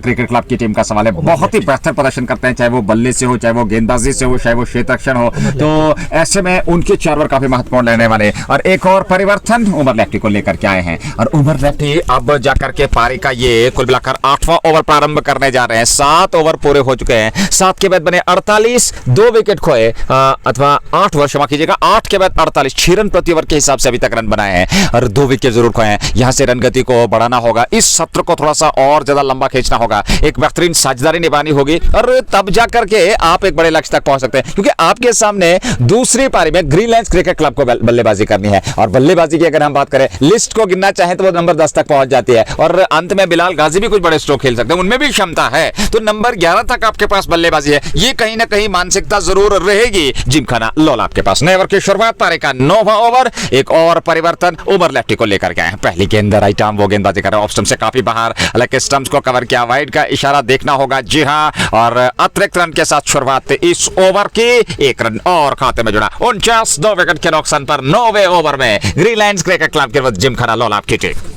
S1: क्रिकेट क्लब की टीम का सवाल है, बहुत ही बेहतर प्रदर्शन करते हैं, चाहे वो बल्ले से हो, चाहे वो गेंदबाजी से हो, चाहे वो क्षेत्ररक्षण हो। तो ऐसे में उनके 4 ओवर काफी महत्वपूर्ण रहने वाले। और एक और परिवर्तन उमर लेफ्टी को लेकर के आए हैं और उमर लेफ्टी अब जाकर के पारी का ये कुल मिलाकर 8वां ओवर प्रारंभ करने जा रहे हैं। 7 ओवर पूरे हो चुके हैं। 7 के बाद बने 48, 2 विकेट खोए, अथवा 8 ओवर क्षमा कीजिएगा, 8 के बाद 48, 6 रन प्रति ओवर के हिसाब से अभी तक रन बनाए हैं और 2 विकेट जरूर खोए हैं। यहां से रन गति को बढ़ाना होगा, इस सत्र को थोड़ा सा और ज्यादा लंबा खींचना होगा, एक बेहतरीन साझेदारी निभानी होगी और तब जाकर के आप एक बड़े लक्ष्य तक पहुंच सकते हैं, क्योंकि आपके सामने दूसरी पारी में ग्रीनलैंड क्रिकेट क्लब को बल्लेबाजी करनी है और बल्लेबाजी की अगर हम बात करें, लिस्ट को गिनना चाहे तो वो नंबर 10 तक पहुंच जाती है और अंत में बिलाल गाजी भी कुछ बड़े स्ट्रोक खेल सकते हैं, उनमें भी क्षमता है। तो नंबर 11 तक आपके पास बल्लेबाजी है, ये कहीं ना कहीं मानसिकता जरूर रहेगी जिमखाना लोलाप के पास। नए ओवर की शुरुआत, पारी का 9वां ओवर। एक और परिवर्तन उमर लेफ्टी को लेकर के आए हैं। पहली गेंद राइट आर्म, वो गेंदबाजी कर रहे हैं ऑफ स्टंप से काफी बाहर, हालांकि स्टंप्स को कवर किया, वाइड का इशारा देखना होगा, जी हां, और अतिरिक्त रन के साथ शुरुआत इस ओवर की। 1 रन और खाते में जुड़ा, 49 2 विकेट के नुकसान पर 9वें ओवर में ग्रीनलैंड क्रिकेट क्लब के विरुद्ध जिमखाना लोलाप की team.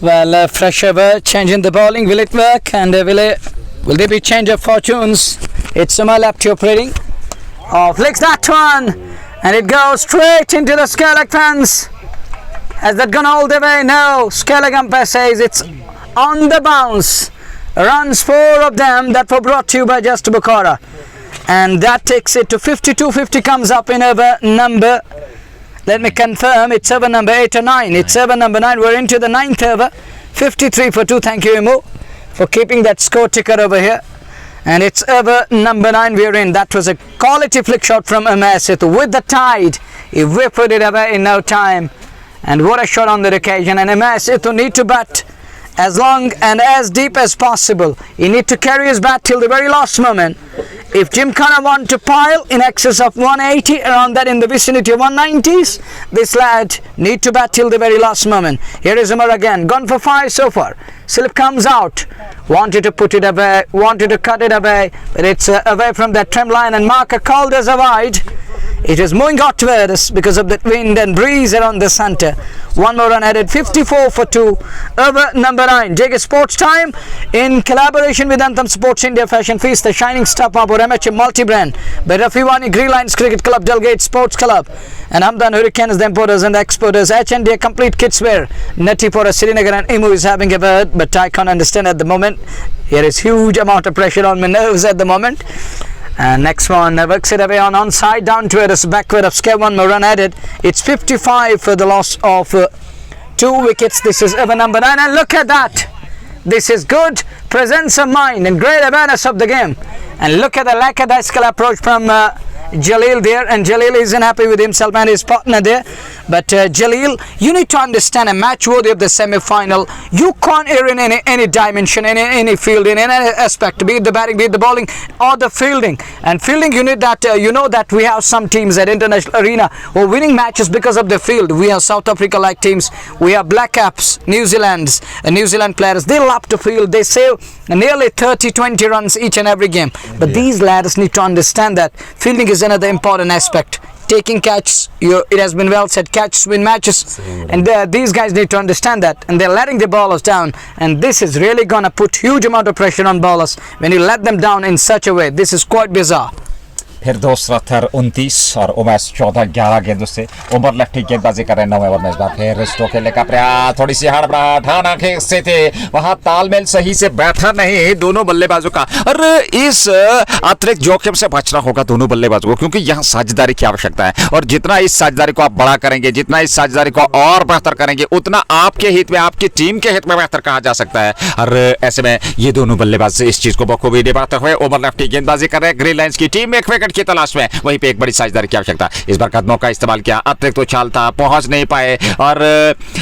S2: Well, fresh over, change in the bowling. Will it work? And will there be change of fortunes? It's Umar lefty operating. Oh, flicks that one, and it goes straight into the Skellig fence. Has that gone all the way? No. Skellig umpire says it's on the bounce. Runs 4 of them that were brought to you by Just Bukhara, and that takes it to 52-50. Comes up in over number. Let me confirm. It's over number 8 or 9. It's over number 9. We're into the 9th over. 53 for 2. Thank you, Imu, for keeping that score ticker over here. And it's over number 9 we're in. That was a quality flick shot from Umesh Setu with the tide. He whipped it away in no time. And what a shot on that occasion. And Umesh Setu need to bat as long and as deep as possible. He need to carry his bat till the very last moment. If Gymkhana want to pile in excess of 180, around that in the vicinity of 190s, this lad need to bat till the very last moment. Here is Umar again, gone for 5 so far. Slip comes out, wanted to put it away, wanted to cut it away, but it's away from that trim line, and marker called as a wide. It is moving outwards because of the wind and breeze around the center. One more run added, 54 for 2. Over number 9. JK Sports Time in collaboration with Anthem Sports India Fashion Feast, the shining star power amateur multi-brand by Rafiwani Green Lions Cricket Club, Delgate Sports Club, and Hamdan Hurricanes, the importers and the exporters. H&D complete kits wear. Nati for Srinagar and Imu is having a word, but I can't understand at the moment. Here is huge amount of pressure on my nerves at the moment. And next one works it away on onside, down to it, backward of scare. One more run added. It's 55 for the loss of 2 wickets. This is over number 9, and look at that. This is good presence of mind and great awareness of the game. And look at the lackadaisical approach from Jalil there, and Jalil isn't happy with himself and his partner there. But Jalil, you need to understand, a match worthy of the semi-final, you can't err in any dimension, any field, in any aspect, be it the batting, be it the bowling or the fielding. And fielding, you need that, you know that we have some teams at international arena who are winning matches because of the field. We have South Africa like teams, we have Black Caps, New Zealand players. They love to field, they save nearly 30-20 runs each and every game. But these lads need to understand that fielding is another important aspect. Taking catches, it has been well said, catches win matches, and these guys need to understand that, and they're letting the bowlers down, and this is really gonna put huge amount of pressure on bowlers when you let them down in such a way. This is quite bizarre.
S1: फिर दोस्त rather 29 और उमेश 14-11 गेंदों से Umar lefty गेंदबाजी कर रहे हैं 9वें over में। इस बार फिर स्टोके लेकर प्रयास, थोड़ी सी हड़बड़ाहट, हालांकि से थे वहां तालमेल सही से बैठा नहीं दोनों बल्लेबाजों का, और इस अतिरिक्त जोखिम से बचना होगा दोनों बल्लेबाजों को, क्योंकि यहाँ साझेदारी की आवश्यकता है, और जितना इस साझेदारी को आप बड़ा करेंगे, जितना इस साझेदारी को और बेहतर करेंगे, उतना आपके हित में, आपकी टीम के हित में बेहतर कहा जा सकता है। और ऐसे में ये दोनों बल्लेबाज इस चीज को बखूबी निभाते हुए उमर लेफ्टी गेंदबाजी कर रहे हैं। ग्रीन लाइंस की टीम एक विकेट की तलाश में, वहीं पे एक बड़ी साझेदारी की आवश्यकता। इस बार कदमों का इस्तेमाल किया, अतिरिक्त उछाल था, पहुंच नहीं पाए, और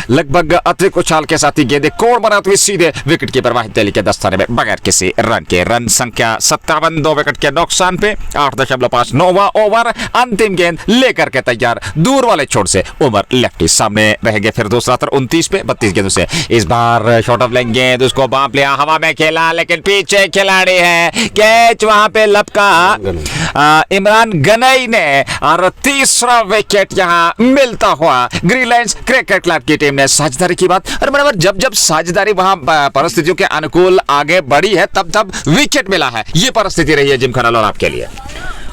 S1: लगभग अतिरिक्त उछाल के साथ ही गेंदें कोड़ बनाते हुए सीधे विकेट कीपर वाहिद तेली के दस्ताने में बगैर किसी रन के। रन संख्या 57, 2 विकेट के नुकसान पे 8.5 9वां ओवर, अंतिम गेंद लेकर के तैयार दूर वाले छोर से उमर लेफ्टी सामने रहेंगे। फिर दूसरा 29 पे 32 गेंदों से इस बार शॉर्ट ऑफ लेग गेंद, उसको बांप लिया, हवा में खेला, लेकिन पीछे खिलाड़ी है, कैच वहां पे लपका इमरान गनई ने, और तीसरा विकेट यहां मिलता हुआ ग्रीन लाइंस क्रिकेट क्लब की टीम ने। साझेदारी की बात, और बराबर जब साझेदारी वहां परिस्थितियों के अनुकूल आगे बढ़ी है, तब विकेट मिला है। ये परिस्थिति रही है जिमखाना लोलाप के लिए।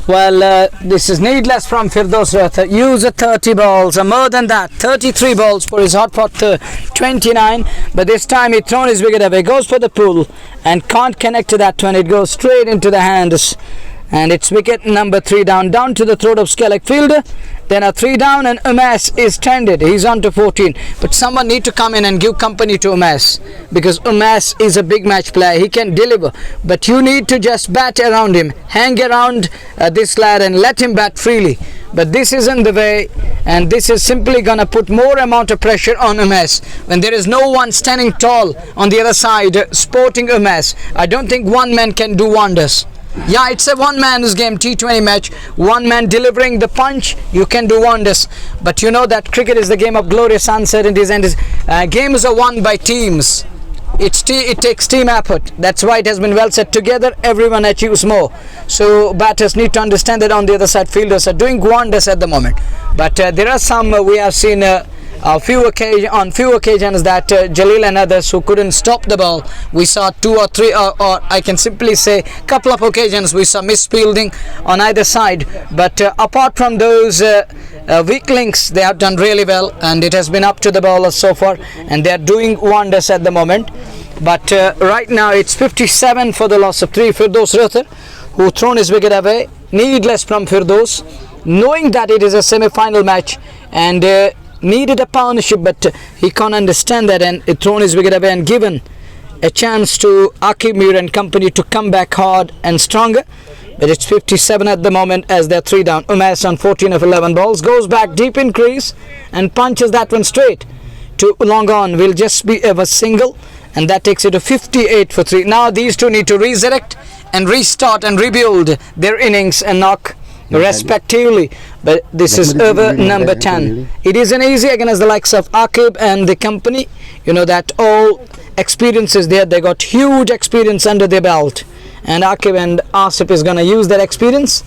S2: Well, this is needless from Firdaus Rathar. Use 30 balls, or more than that, 33 balls for his hot pot 29. But this time he thrown his wicket away, goes for the pull and can't connect to that one. It goes straight into the hands. And it's wicket number 3 down to the throat of Skellig fielder. Then a 3 down, and Umesh is stranded. He's on to 14. But someone need to come in and give company to Umesh, because Umesh is a big match player. He can deliver. But you need to just bat around him. Hang around this lad and let him bat freely. But this isn't the way, and this is simply gonna put more amount of pressure on Umesh when there is no one standing tall on the other side supporting Umesh. I don't think one man can do wonders. Yeah, it's a one man's game, T20 match, one man delivering the punch, you can do wonders. But you know that cricket is the game of glorious uncertainties, and games are won by teams. It takes team effort. That's why it has been well said, together everyone achieves more. So batters need to understand that on the other side fielders are doing wonders at the moment. But there are some we have seen on few occasions that Jalil and others who couldn't stop the ball. We saw 2 or 3, or I can simply say couple of occasions we saw misfielding on either side. But apart from those weak links, they have done really well, and it has been up to the bowlers so far, and they are doing wonders at the moment. But right now it's 57 for the loss of 3. Firdaus Rathar, who thrown his wicket away, needless from Firdaus, knowing that it is a semi-final match, and needed a partnership, but he can't understand that, and thrown his wicket away and given a chance to Aqib Mir and company to come back hard and stronger. But it's 57 at the moment as they're 3 down. Umesh on 14 of 11 balls goes back deep in crease and punches that one straight to long on. Will just be a single, and that takes it to 58 for 3. Now these two need to resurrect and restart and rebuild their innings and knock respectively. But this is over number 10. It isn't easy against the likes of Aqib and the company. You know that all experiences there, they got huge experience under their belt, and Aqib and Asif is going to use that experience.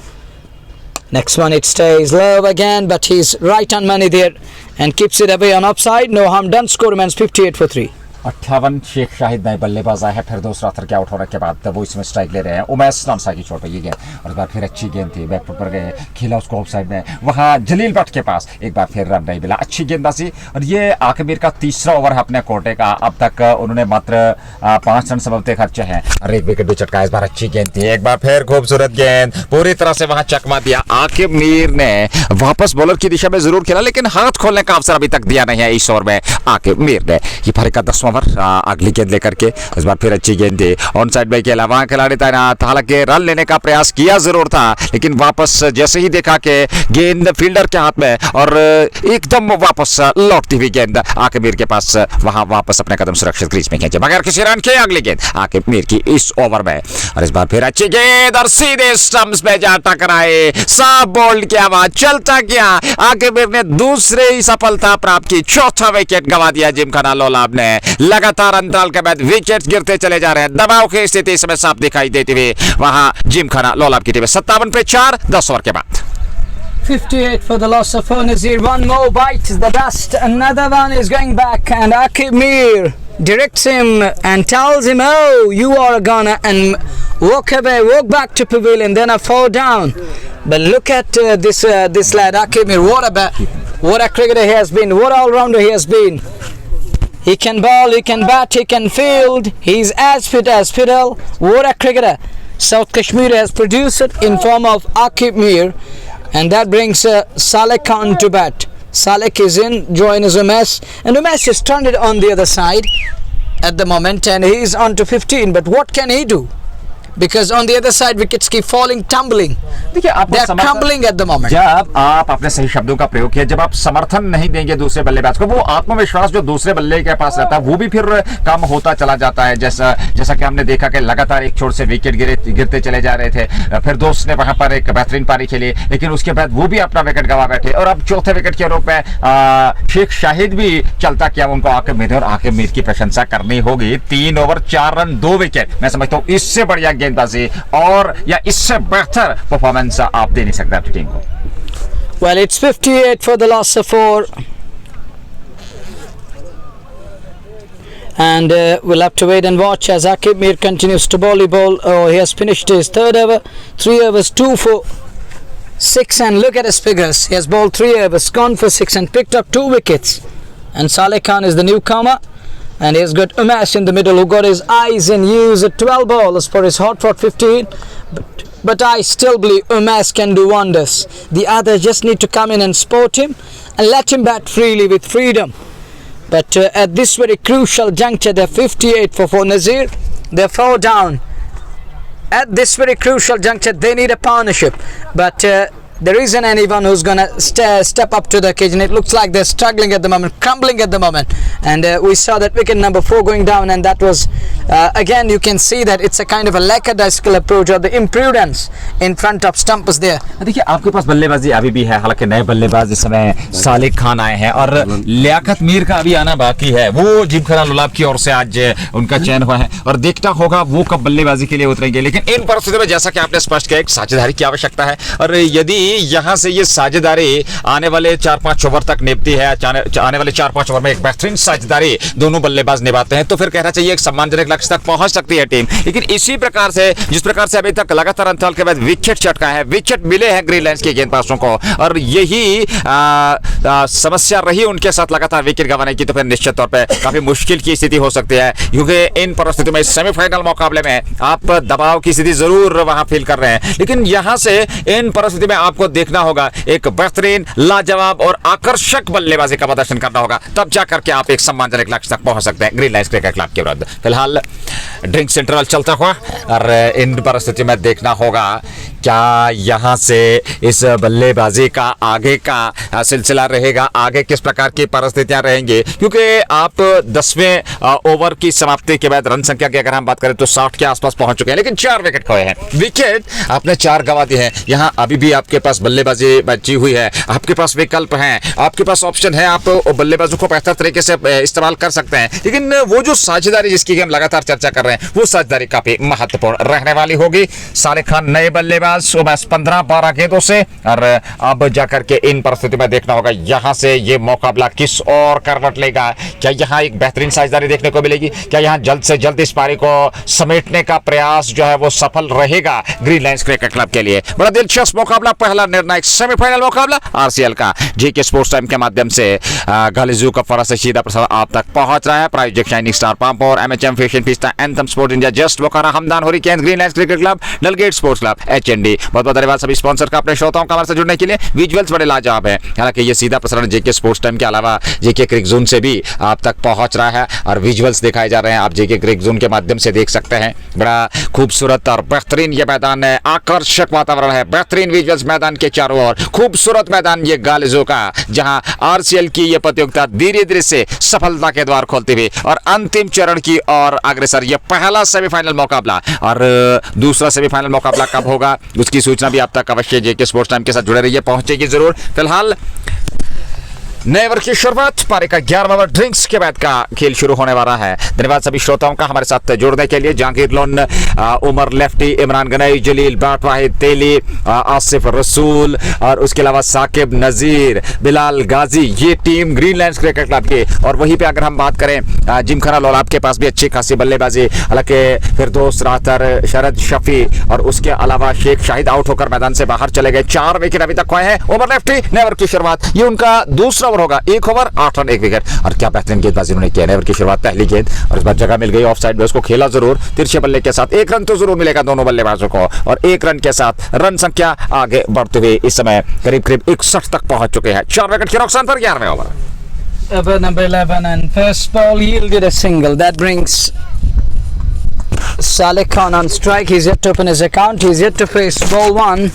S2: Next one, it stays low again, but he's right on money there and keeps it away on offside. No harm done. Score remains 58 for 3.
S1: 58 Sheikh Shahid नए बल्लेबाज आए हैं, फिर दूसरा थर के out होने के बाद वो इसमें स्ट्राइक ले रहे हैं। उमैस नामसा की चोट पे ये गेंद और इस बार फिर अच्छी गेंद थी, बैकफुट पर गए, खेला उसको ऑफ साइड में, वहाँ जलील भट्ट के पास एक बार फिर रन नहीं मिला। अच्छी गेंदबाजी और ये आकिब का तीसरा ओवर है अपने कोटे का। अब तक उन्होंने मात्र 5 रन सबते खर्चे हैं और एक विकेट भी चटका। इस बार अच्छी गेंद थी, एक बार फिर खूबसूरत गेंद, पूरी तरह से वहां चकमा दिया। आकिब मीर ने वापस बॉलर की दिशा में जरूर खेला लेकिन हाथ खोलने का अवसर अभी तक दिया नहीं है इस ओवर में आकिब मीर ने। ये फारिक का 10वां ओवर, अगली गेंद लेकर के इस बार फिर अच्छी गेंद थी, ऑन साइड में खेला, वहां खिलाड़ी तैनात, हालांकि रन लेने का प्रयास किया जरूर था लेकिन वापस जैसे ही देखा कि गेंद फील्डर के हाथ में और एकदम वापस लौटती हुई गेंद आकिब मीर के पास, वहां वापस अपने कदम सुरक्षित क्रीज में खींचे बगैर किसी रन के। अगली गेंद आकिब मीर की इस ओवर में और इस बार फिर अच्छी गेंद और सीधे स्टंप्स पे जा टकराए, साफ बोल्ड किया, वहां चलता गया। आकिब मीर ने दूसरी सफलता प्राप्त की, चौथा विकेट गंवा दिया जिमखाना लोलाब ने। लगातार अंतराल के बाद विकेट गिरते चले जा रहे हैं, दबाव की स्थिति इसमें साफ दिखाई देती हुई वहां जिमखाना लोलाब की टीम 57 पे 4 10 ओवर के बाद।
S2: 58 for the loss of Nazir. One more bite the dust. Another one is going back and Akib Mir directs him and tells him, oh, you are a gunner, and walk away, walk back to pavilion, then I fall down. But look at this lad Akib Mir. What a cricketer he has been, what all-rounder he has been. He can bowl, he can bat, he can field. He's as fit as fiddle. What a cricketer South Kashmir has produced in form of Akib Mir. And that brings Saleh Khan to bat. Saleh is in, joins Umesh, and Umesh is stranded on the other side at the moment, and he is on to 15. But what can he do? Because on the other side wickets keep falling, tumbling.
S1: देखिए
S2: They are crumbling at the moment.
S1: जब आप अपने सही शब्दों का प्रयोग किया, जब आप समर्थन नहीं देंगे दूसरे बल्लेबाज को, वो आत्मविश्वास जो दूसरे बल्ले के पास रहता है वो भी फिर कम होता चला जाता है। जैसा कि हमने देखा कि लगातार एक छोर से विकेट गिरते चले जा रहे थे, फिर दोस्त ने वहां पर एक बेहतरीन पारी खेली लेकिन उसके बाद वो भी अपना विकेट गंवा बैठे और अब चौथे विकेट के रूप में शेख शाहिद भी चलता किया। उनको आकिब मीर और आकिब मीर की प्रशंसा करनी होगी। 3 ओवर 4 रन 2 विकेट, मैं समझता हूँ इससे बढ़िया गेंदबाजी और या इससे बेहतर परफॉर्मेंस आप दे नहीं सकते अपनी टीम को।
S2: Well, it's 58 for the loss of 4. And we'll have to wait and watch as Akib Mir continues to bowl. Oh, he has finished his 3rd over, 3 overs, 2 for 6, and look at his figures. He has bowled 3 overs, gone for 6 and picked up 2 wickets. And Saleh Khan is the newcomer. And he's got Umesh in the middle who got his eyes in use at 12 balls for his hot rod 15. But I still believe Umesh can do wonders. The others just need to come in and support him and let him bat freely with freedom. But at this very crucial juncture, they're 58 for Nazir. They're 4 down. At this very crucial juncture, they need a partnership. But there isn't anyone who's gonna step up to the occasion. It looks like they're struggling at the moment, crumbling at the moment, and we saw that wicket number 4 going down, and that was again you can see that it's a kind of a lackadaisical approach or the imprudence in front of stumpers there.
S1: देखिए आपके पास बल्लेबाजी अभी भी है, हालांकि नए बल्लेबाज इस समय सालिक खान आए हैं और लियाकत मीर का अभी आना बाकी है। वो जिमखाना लोलाब की ओर से आज उनका चयन हुआ है और देखना होगा वो कब बल्लेबाजी के लिए उतरेंगे। लेकिन इन परिस्थितियों में जैसा कि आपने स्पष्ट किया, एक साझेदारी की आवश्यकता है और यदि यहां से ये साझेदारी आने वाले 4-5 ओवर तक निभती है, आने वाले 4-5 ओवर में एक बेहतरीन साझेदारी दोनों बल्लेबाज निभाते हैं, तो फिर कहना चाहिए एक सम्मानजनक लक्ष्य तक पहुंच सकती है टीम। लेकिन इसी प्रकार से जिस प्रकार से अभी तक लगातार अंतराल के बाद विकेट चटका है, विकेट मिले हैं ग्रीन लाइन्स के गेंदबाजों को और यही समस्या रही उनके साथ लगातार विकेट गंवाने की, तो फिर निश्चित तौर पर काफी मुश्किल की स्थिति हो सकती है। क्योंकि इन परिस्थितियों में सेमीफाइनल मुकाबले में आप दबाव की स्थिति जरूर वहां फील कर रहे हैं, लेकिन यहां से इन परिस्थिति में आपको देखना होगा एक बेहतरीन, लाजवाब और आकर्षक बल्लेबाजी का प्रदर्शन करना होगा, तब जाकर के आप एक सम्मानजनक लक्ष्य तक पहुंच सकते हैं ग्रीन लाइन्स क्रिकेट क्लब के विरुद्ध। फिलहाल ड्रिंक्स इंटरवल चलता हुआ और इन परिस्थितियों में देखना होगा क्या यहां से इस बल्लेबाजी का आगे का सिलसिला रहेगा, आगे किस प्रकार की परिस्थितियां रहेंगी, क्योंकि आप 10वें ओवर की समाप्ति के बाद रन संख्या की अगर हम बात करें तो 60 के आसपास पहुंच चुके हैं, लेकिन 4 विकेट खोए हैं। विकेट आपने 4 गंवा दिए हैं, यहां अभी भी आपके पास बल्लेबाजी बची हुई है, आपके पास विकल्प हैं, आपके पास ऑप्शन है, आप बल्लेबाजों को बेहतर तरीके से इस्तेमाल कर सकते हैं। लेकिन वो जो साझेदारी जिसकी हम लगातार लगातार चर्चा कर रहे हैं, वो साझेदारी काफी महत्वपूर्ण रहने वाली होगी। साले खान नए बल्लेबाज, 15-12 गेंदों से, और अब जाकर के इन परिस्थितियों में देखना होगा यहां से ये मुकाबला किस और करवट लेगा। क्या यहाँ एक बेहतरीन साझेदारी देखने को मिलेगी? क्या यहाँ जल्द से जल्द इस पारी को समेटने का प्रयास जो है वो सफल रहेगा ग्रीन लायंस क्रिकेट क्लब के लिए? बड़ा दिलचस्प मुकाबला, पहला निर्णायक सेमीफाइनल मुकाबला आरसीएल का जेके स्पोर्ट्स टाइम के माध्यम से गालिजू का फरा से सीधा प्रसारण आप तक पहुंच रहा है। प्रायोजक शाइनिंग स्टार पंप और MHM fashion fiesta, anthem sport India, just Bokaro, Hamdan hurricanes, green lions cricket club, Dalgate sports club, HND. बहुत बहुत धन्यवाद सभी स्पॉन्सर का अपने श्रोताओं का हमारे साथ जुड़ने के लिए। विजुअल्स बड़े लाजवाब है, हालांकि ये सीधा प्रसारण जेके स्पोर्ट्स टाइम के अलावा जेके क्रिक जोन से भी आप तक पहुंच रहा है और विजुअल्स दिखाए जा रहे हैं। आप जेके क्रिक जोन के माध्यम से देख सकते हैं। बड़ा खूबसूरत और बेहतरीन ये मैदान है, आकर्षक वातावरण है, बेहतरीन विजुअल्स मैदान के चारों ओर, खूबसूरत मैदान ये गालिजो का, जहां आरसीएल की ये प्रतियोगिता धीरे धीरे से सफलता के द्वार खोलती हुई और अंतिम चरण की ओर अग्रसर। ये पहला सेमीफाइनल मुकाबला, और दूसरा सेमीफाइनल मुकाबला कब होगा उसकी सूचना भी आप तक अवश्य जेके स्पोर्ट्स टाइम के साथ जुड़े रहिए, पहुंचेगी जरूर। फिलहाल नए वर्ष की शुरुआत, पारी का 11वां ओवर ड्रिंक्स के बाद का खेल शुरू होने वाला है। धन्यवाद सभी श्रोताओं का हमारे साथ जुड़ने के लिए। जहांगीर लोन, उमर लेफ्टी, इमरान गनई, जलील बाट, वाहिद तेली, आसिफ रसूल और उसके अलावा साकिब नजीर, बिलाल गाजी, ये team green lions cricket club की। और वहीं पे अगर हम बात करें जिमखाना लोलाब के पास भी अच्छी खासी बल्लेबाजी, हालांकि फिरदौस रातर, शरद शफी और उसके अलावा शेख शाहिद आउट होकर मैदान से बाहर चले गए। 4 विकेट अभी तक खोए हैं। उमर लेफ्टी, नए ओवर की शुरुआत, ये उनका दूसरा होगा, 1 ओवर 8 रन 1 विकेट। और क्या बेहतरीन गेंदबाजी उन्होंने किया। ओवर की शुरुआत, पहली गेंद और इस बार जगह मिल गई ऑफ साइड में, उसको खेला जरूर तिरछे बल्ले के साथ। 1 रन तो जरूर मिलेगा दोनों बल्लेबाजों को, और 1 रन के साथ रन संख्या आगे बढ़ते हुए इस समय करीब करीब 61 तक पहुंच चुके हैं। 4 विकेट के नुकसान पर 11वें over.
S2: Over number 11 and first ball yielded a single. That brings Saleh Khan on strike. He's yet to open his account. He's yet to face ball 1.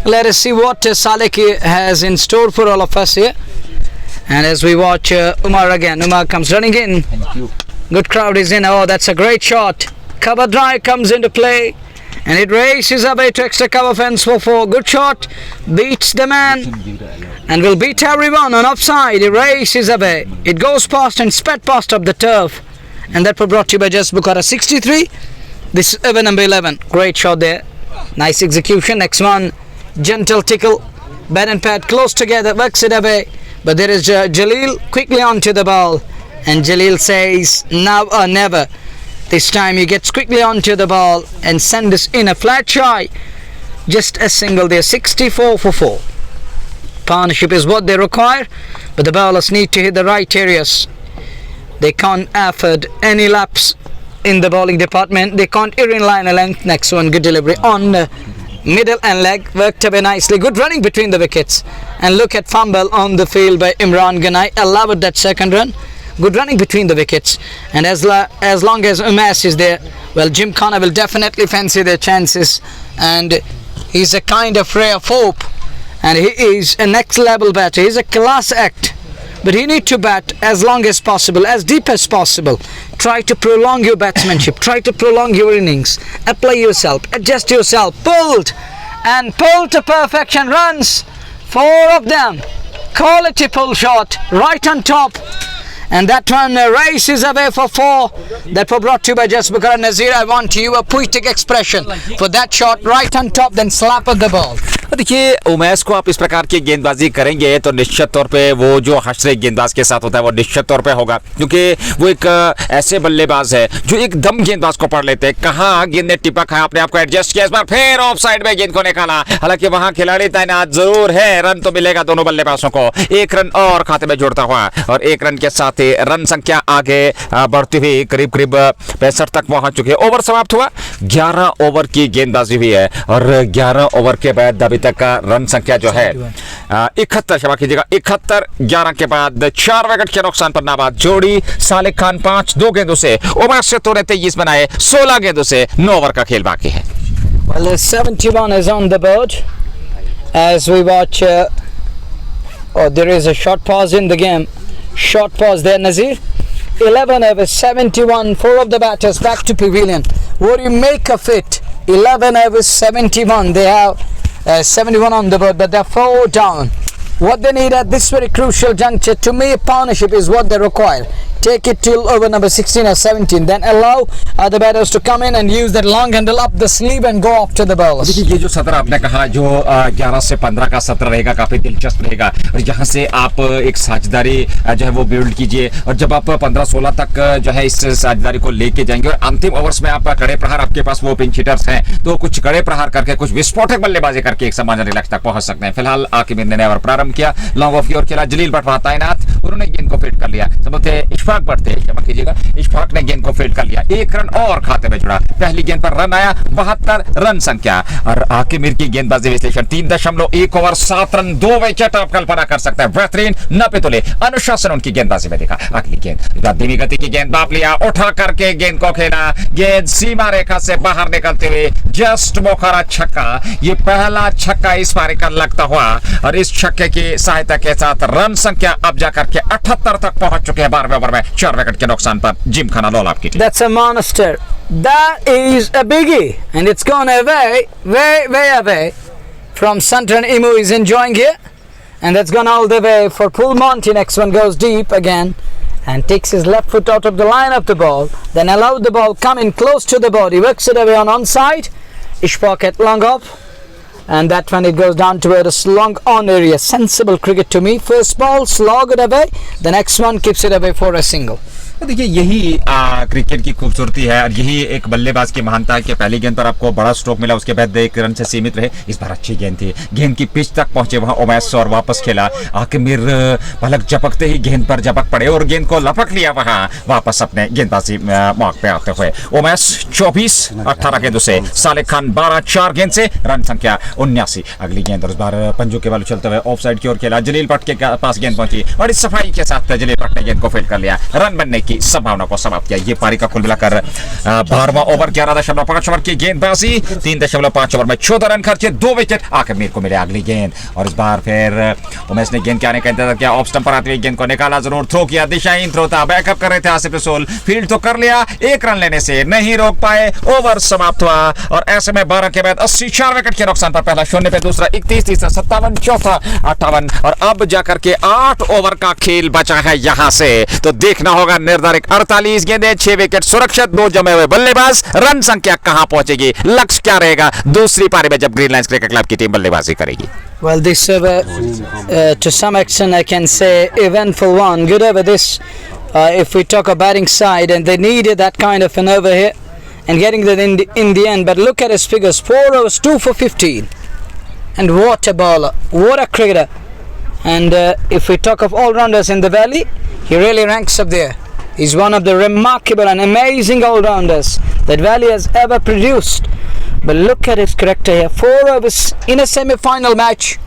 S2: Let us see what Saleh has in store for all of us here. And as we watch Umar again, Umar comes running in.
S1: Thank you.
S2: Good crowd is in. Oh, that's a great shot. Cover drive comes into play, and it races away to extra cover fence for 4. Good shot, beats the man, and will beat everyone on offside. It races away. It goes past and sped past up the turf, and that was brought to you by Just Bukhara 63. This is over number 11. Great shot there. Nice execution. Next one, gentle tickle. Bat and pad close together, works it away. But there is Jalil quickly onto the ball, and Jalil says now or never. This time he gets quickly onto the ball and sends this in a flat shy. Just a single there, 64 for 4. Partnership is what they require, but the bowlers need to hit the right areas. They can't afford any laps in the bowling department. They can't err in line a length. Next one, good delivery on middle and leg, worked away nicely. Good running between the wickets, and look at fumble on the field by Imran Ganai, allowed that second run. Good running between the wickets, and as long as Umas is there, well, Gymkhana will definitely fancy their chances, and he's a kind of ray of hope, and he is a next level batter. He's a class act, but he needs to bat as long as possible, as deep as possible. Try to prolong your batsmanship, try to prolong your innings, apply yourself, adjust yourself. Pulled and pulled to perfection, runs, 4 of them. Quality pull shot right on top, and that one races away for 4. That was brought to you by Just Bukhara. Nazir, I want you a poetic expression for that shot right on top, then slap at the ball.
S1: देखिए, उमेश को आप इस प्रकार की गेंदबाजी करेंगे तो निश्चित तौर पे वो जो हश्र गेंदबाज के साथ होता है वो निश्चित तौर पे होगा, क्योंकि वो एक ऐसे बल्लेबाज है जो एकदम गेंदबाज को पढ़ लेते हैं। कहाँ गेंद ने टिपक है, अपने आप को एडजस्ट किया, इस बार फिर ऑफ साइड में गेंद को निकाला। हालांकि वहां खिलाड़ी तैनात जरूर है, रन तो मिलेगा दोनों बल्लेबाजों को। 1 रन और खाते में जुड़ता हुआ, और 1 रन के साथ ही रन संख्या आगे बढ़ती हुई करीब करीब 65 तक पहुंच चुके हैं। ओवर समाप्त हुआ, 11 ओवर की गेंदबाजी हुई है, और 11 ओवर के बाद अभी तक का रन संख्या जो है 71, क्षमा कीजिएगा 71, 11 के बाद 4 विकेट के नुकसान पर नाबाद जोड़ी। साले खान 5 2 गेंदों से, उमर से तोड़े 23 बनाए, 16 गेंदों से 9 ओवर का खेल बाकी है।
S2: Well, 71 is on the board as we watch. Oh, there is a short pause in the game. Short pause there, Nazir. 11 over 71, 4 of the batters back to pavilion. What do you make of it? 11 over 71. They have 71 on the board, but they're 4 down. What they need at this very crucial juncture, to me, partnership is what they require. take it till over number 16 or 17. Then allow other batters to come in and use that long handle up the sleeve and go after the bowlers.
S1: देखिए ये जो सत्र आपने कहा जो 11 से 15 का सत्र रहेगा काफी दिलचस्प रहेगा और यहाँ से आप एक साझेदारी जो है वो बिल्ड कीजिए और जब आप 15-16 तक जो है इस साझेदारी को लेके जाएंगे और अंतिम ओवर्स में आप कड़े प्रहार आपके पास वो पिंच हिटर्स हैं तो कुछ कड़े प्रहार करके कुछ विस्फोटक बल्लेबाजी करके एक सामान्य लक्ष्य तक पहुंच सकते हैं। फिलहाल आकिब मीर ने ओवर प्रारंभ किया, लॉन्ग ऑफ की ओर खेला, जलील भट्ट वहां तैनात, उन्होंने गेंद को फील्ड कर लिया। समझते इशफाक भट्ट थे, क्षमा कीजिएगा, इशफाक ने गेंद को फील्ड कर लिया, एक रन और खाते में जुड़ा। पहली गेंद पर रन आया 72 रन संख्या और आकिब मीर की गेंदबाजी विश्लेषण 3.1 ओवर 7 रन 2 विकेट आप कल्पना कर सकते हैं। बेहतरीन नपे तुले अनुशासन उनकी गेंदबाजी में देखा। अगली गेंद धीमी गति की गेंद बाप लिया, उठा करके गेंद को खेला, गेंद सीमा रेखा से बाहर निकलते हुए जस्ट मोखरा छक्का, ये पहला छक्का इस पारी का लगता हुआ और इस छक्के की सहायता के साथ रन संख्या अब जाकर के 78 तक पहुंच चुके हैं 12वें ओवर में 4 विकेट के नुकसान पर जिमखाना लोलाप की team.
S2: That's a monster. That is a biggie and it's gone away, way away from Sunton. Imu is enjoying here and that's gone all the way for Paul Monty. Next one goes deep again and takes his left foot out of the line of the ball, then allowed the ball come in close to the body, works it away on onside. Ishfaq at long off and that one it goes down towards long on area. Sensible cricket to me. First ball slog it away, the next one keeps it away for a single.
S1: देखिए यही cricket की खूबसूरती है और यही एक बल्लेबाज की महानता है कि पहली गेंद पर आपको बड़ा स्ट्रोक मिला, उसके बाद 1 रन से सीमित रहे। इस बार अच्छी गेंद थी, गेंद की पिच तक पहुंचे वहां उमैस और वापस खेला। आकिब मीर पलक झपकते ही गेंद पर झपक पड़े और गेंद को लपक लिया वहां वापस अपने गेंदबाजी मौक पे आते हुए। उमैस 24 18 गेंदों से, सालिक खान 12 4 गेंद से, रन संख्या 79। अगली गेंद और इस बार पंजों के बाल उछलते हुए ऑफ साइड की ओर खेला, जलील भट्ट के पास गेंद पहुंची और इस सफाई के साथ जलील भट्ट ने गेंद को फील्ड कर लिया, रन बनने की संभावना को समाप्त किया। ये पारी का कुल मिलाकर 12वां ओवर 11.5 ओवर की गेंदबाजी, 3.5 ओवर में 14 रन खर्चे, 2 विकेट आकिब मीर को मिले। अगली गेंद और इस बार फिर उमेश ने गेंद के आने का इंतजार किया, ऑफ स्टंप पर आते हुए गेंद को निकाला, जरूर थ्रो किया, दिशाहीन थ्रो था, बैकअप कर रहे थे आसिफ रसूल, फील्ड तो कर लिया, 1 रन लेने से नहीं रोक पाए, ओवर समाप्त हुआ और ऐसे में 12 के बाद 80 4 विकेट के नुकसान पर पहला 0 पे, दूसरा 31, तीसरा 57, चौथा 58 और अब जाकर के 8 ओवर का खेल बचा है यहां से। तो देखना होगा निर्धारित 48 गेंदें, 6 विकेट सुरक्षित, 2 जमे हुए बल्लेबाज, रन संख्या कहां पहुंचेगी, लक्ष्य क्या रहेगा दूसरी पारी में जब ग्रीन लाइंस क्रिकेट क्लब की टीम बल्लेबाजी करेगी।
S2: Well, this to some extent I can say eventful one. Good over this. If we talk a batting side, and they needed that kind of an over here and getting that in the end. But look at his figures: 4 overs, 2 for 15, and what a bowler, what a cricketer. And if we talk of all-rounders in the valley, he really ranks up there. He's one of the remarkable and amazing all-rounders that Valley has ever produced. But look at his character here. 4 overs in a semi-final match.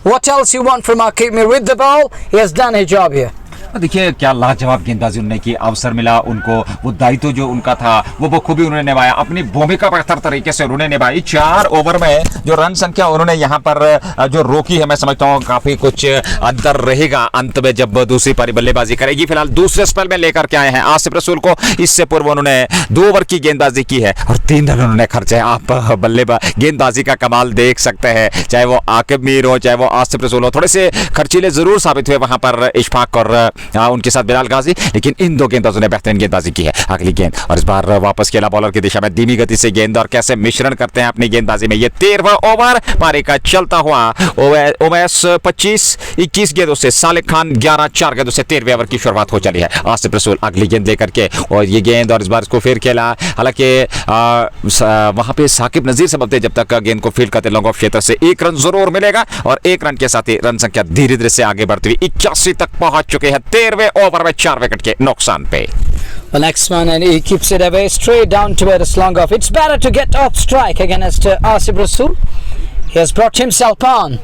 S2: What else you want from Akeem Mir? With the ball, he has done his job here.
S1: देखिए क्या लाजवाब गेंदबाजी उन्होंने की, अवसर मिला उनको, वो दायित्व जो उनका था वो बखूबी उन्होंने निभाया, अपनी भूमिका बेहतर तरीके से उन्होंने निभाई। 4 ओवर में जो रन संख्या उन्होंने यहाँ पर जो रोकी है, मैं समझता हूँ काफी कुछ अंतर रहेगा अंत में जब दूसरी पारी बल्लेबाजी करेगी। फिलहाल दूसरे स्पेल में लेकर के आए हैं आसिफ रसूल को, इससे पूर्व उन्होंने 2 ओवर की गेंदबाजी की है और 3 रन उन्होंने खर्चे। आप गेंदबाजी का कमाल देख सकते हैं, चाहे वो आकिब मीर हो चाहे वो आसिफ रसूल हो, थोड़े से खर्चीले जरूर साबित हुए वहां पर इशफाक और उनके साथ बिलाल गाजी, लेकिन इन 2 गेंदबाजों ने बेहतरीन गेंदबाजी की है। अगली गेंद और इस बार वापस खेला बॉलर की दिशा में, धीमी गति से गेंद और कैसे मिश्रण करते हैं अपनी गेंदबाजी में। ये 13वां ओवर पारी का चलता हुआ, उमैस 25-21 गेंदों से, सालिक खान 11-4 गेंदों से 13वें ओवर की शुरुआत हो चली है। आसिफ रसूल अगली गेंद लेकर के और ये गेंद और इस बार इसको फिर खेला, हालांकि वहां पे साकिब नजीर से बोलते जब तक गेंद को फील्ड करते लॉन्ग ऑफ क्षेत्र से 1 रन जरूर मिलेगा और 1 रन के साथ ही रन संख्या धीरे धीरे से आगे बढ़ती हुई 81 तक पहुंच चुके हैं 13वें ओवर में 4 विकेट के नुकसान पे।
S2: The next one, and he keeps it away straight down to where it's long off. It's better to get off strike against Asif Rasool. He has brought himself on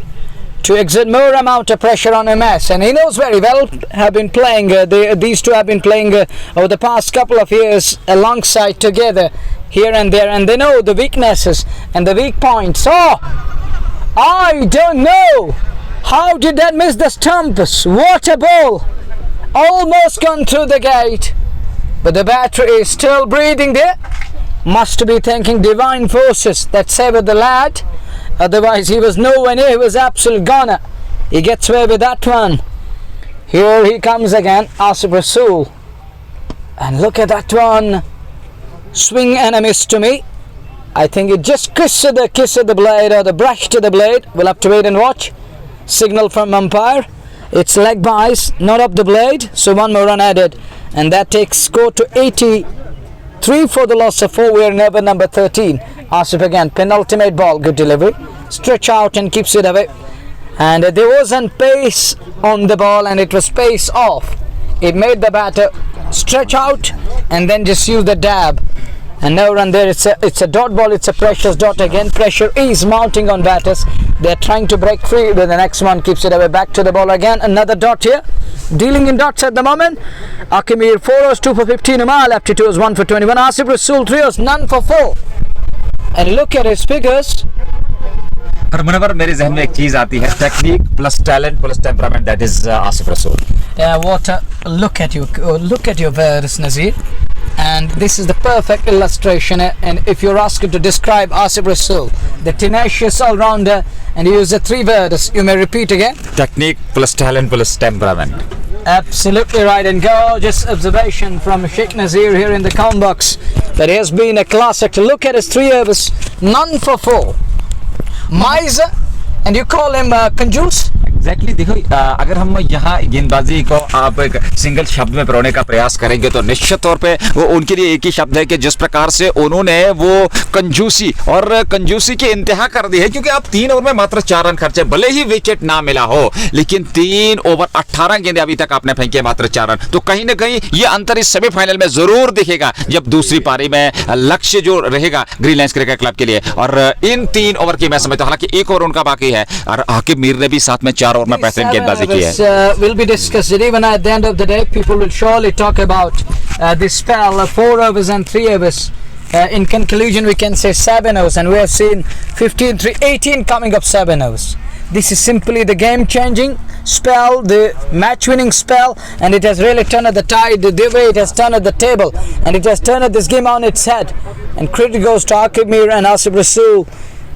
S2: to exert more amount of pressure on MS, and he knows very well. Have been playing. These two have been playing over the past couple of years alongside together here and there, and they know the weaknesses and the weak points. Oh, I don't know how did that miss the stumps. What a ball! Almost gone through the gate, but the batter is still breathing there. Must be thanking divine forces that saved the lad. Otherwise he was nowhere near, he was absolute goner. He gets away with that one. Here he comes again, Asif Rasool. And look at that one. Swing and a miss to me. I think it just kissed the blade or the brush to the blade. We'll have to wait and watch. Signal from umpire. It's leg bias, not up the blade. So one more run added. And that takes score to 83 for the loss of 4. We are in over number 13. Asif again, penultimate ball, good delivery. Stretch out and keeps it away. And there wasn't pace on the ball and it was pace off. It made the batter stretch out and then just use the dab. And no run there. It's a dot ball. It's a precious dot again. Pressure is mounting on batters. They're trying to break free, but the next one keeps it away. Back to the ball again. Another dot here. Dealing in dots at the moment. Akimir 4 overs 2 for 15. Umar left 2 overs 1 for 21. Asif Rasool 3 overs none for 4. And look at his figures.
S1: और मुनव्वर मेरे जहन में एक चीज आती है technique plus talent plus temperament that is Asif रसूल
S2: Look at your verse, Nazir. And this is the perfect illustration. And if you're asked to describe Asif Rasool, the tenacious all-rounder, and you use the 3 words, you may repeat again.
S1: Technique plus talent plus temperament.
S2: Absolutely right, and gorgeous observation from Sheikh Nazir here in the count box. That has been a classic. Look at his 3 overs, none for 4. Miser, and you call him कंजूस.
S1: Exactly देखो अगर हम यहाँ गेंदबाजी को आप एक single शब्द में पिरोने का प्रयास करेंगे तो निश्चित तौर पे वो उनके लिए एक ही शब्द है कि जिस प्रकार से उन्होंने वो कंजूसी और कंजूसी की इंतहा कर दी है, क्योंकि आप 3 ओवर में मात्र 4 रन खर्चे, भले ही विकेट ना मिला हो, लेकिन 3 ओवर 18 गेंदें अभी तक आपने फेंके मात्र 4 रन. तो कहीं ना कहीं ये अंतर इस सेमीफाइनल में जरूर दिखेगा जब दूसरी पारी में लक्ष्य जो रहेगा ग्रीनलैंड्स क्रिकेट क्लब के लिए. और इन 3 ओवर की मैं समझता हूं, हालांकि 1 ओवर उनका बाकी है और आकिब मीर ने भी साथ में 4 ओवर में बेहतरीन गेंदबाजी की है.
S2: Will be discussed even at the end of the day. People will surely talk about this spell of 4 overs and 3 overs. In conclusion, we can say 7 overs, and we have seen 15, 3, 18 coming up 7 overs. This is simply the game-changing spell, the match-winning spell, and it has really turned the tide. The way it has turned the table, and it has turned this game on its head. And credit goes to Akib Mir and Asif Rasool,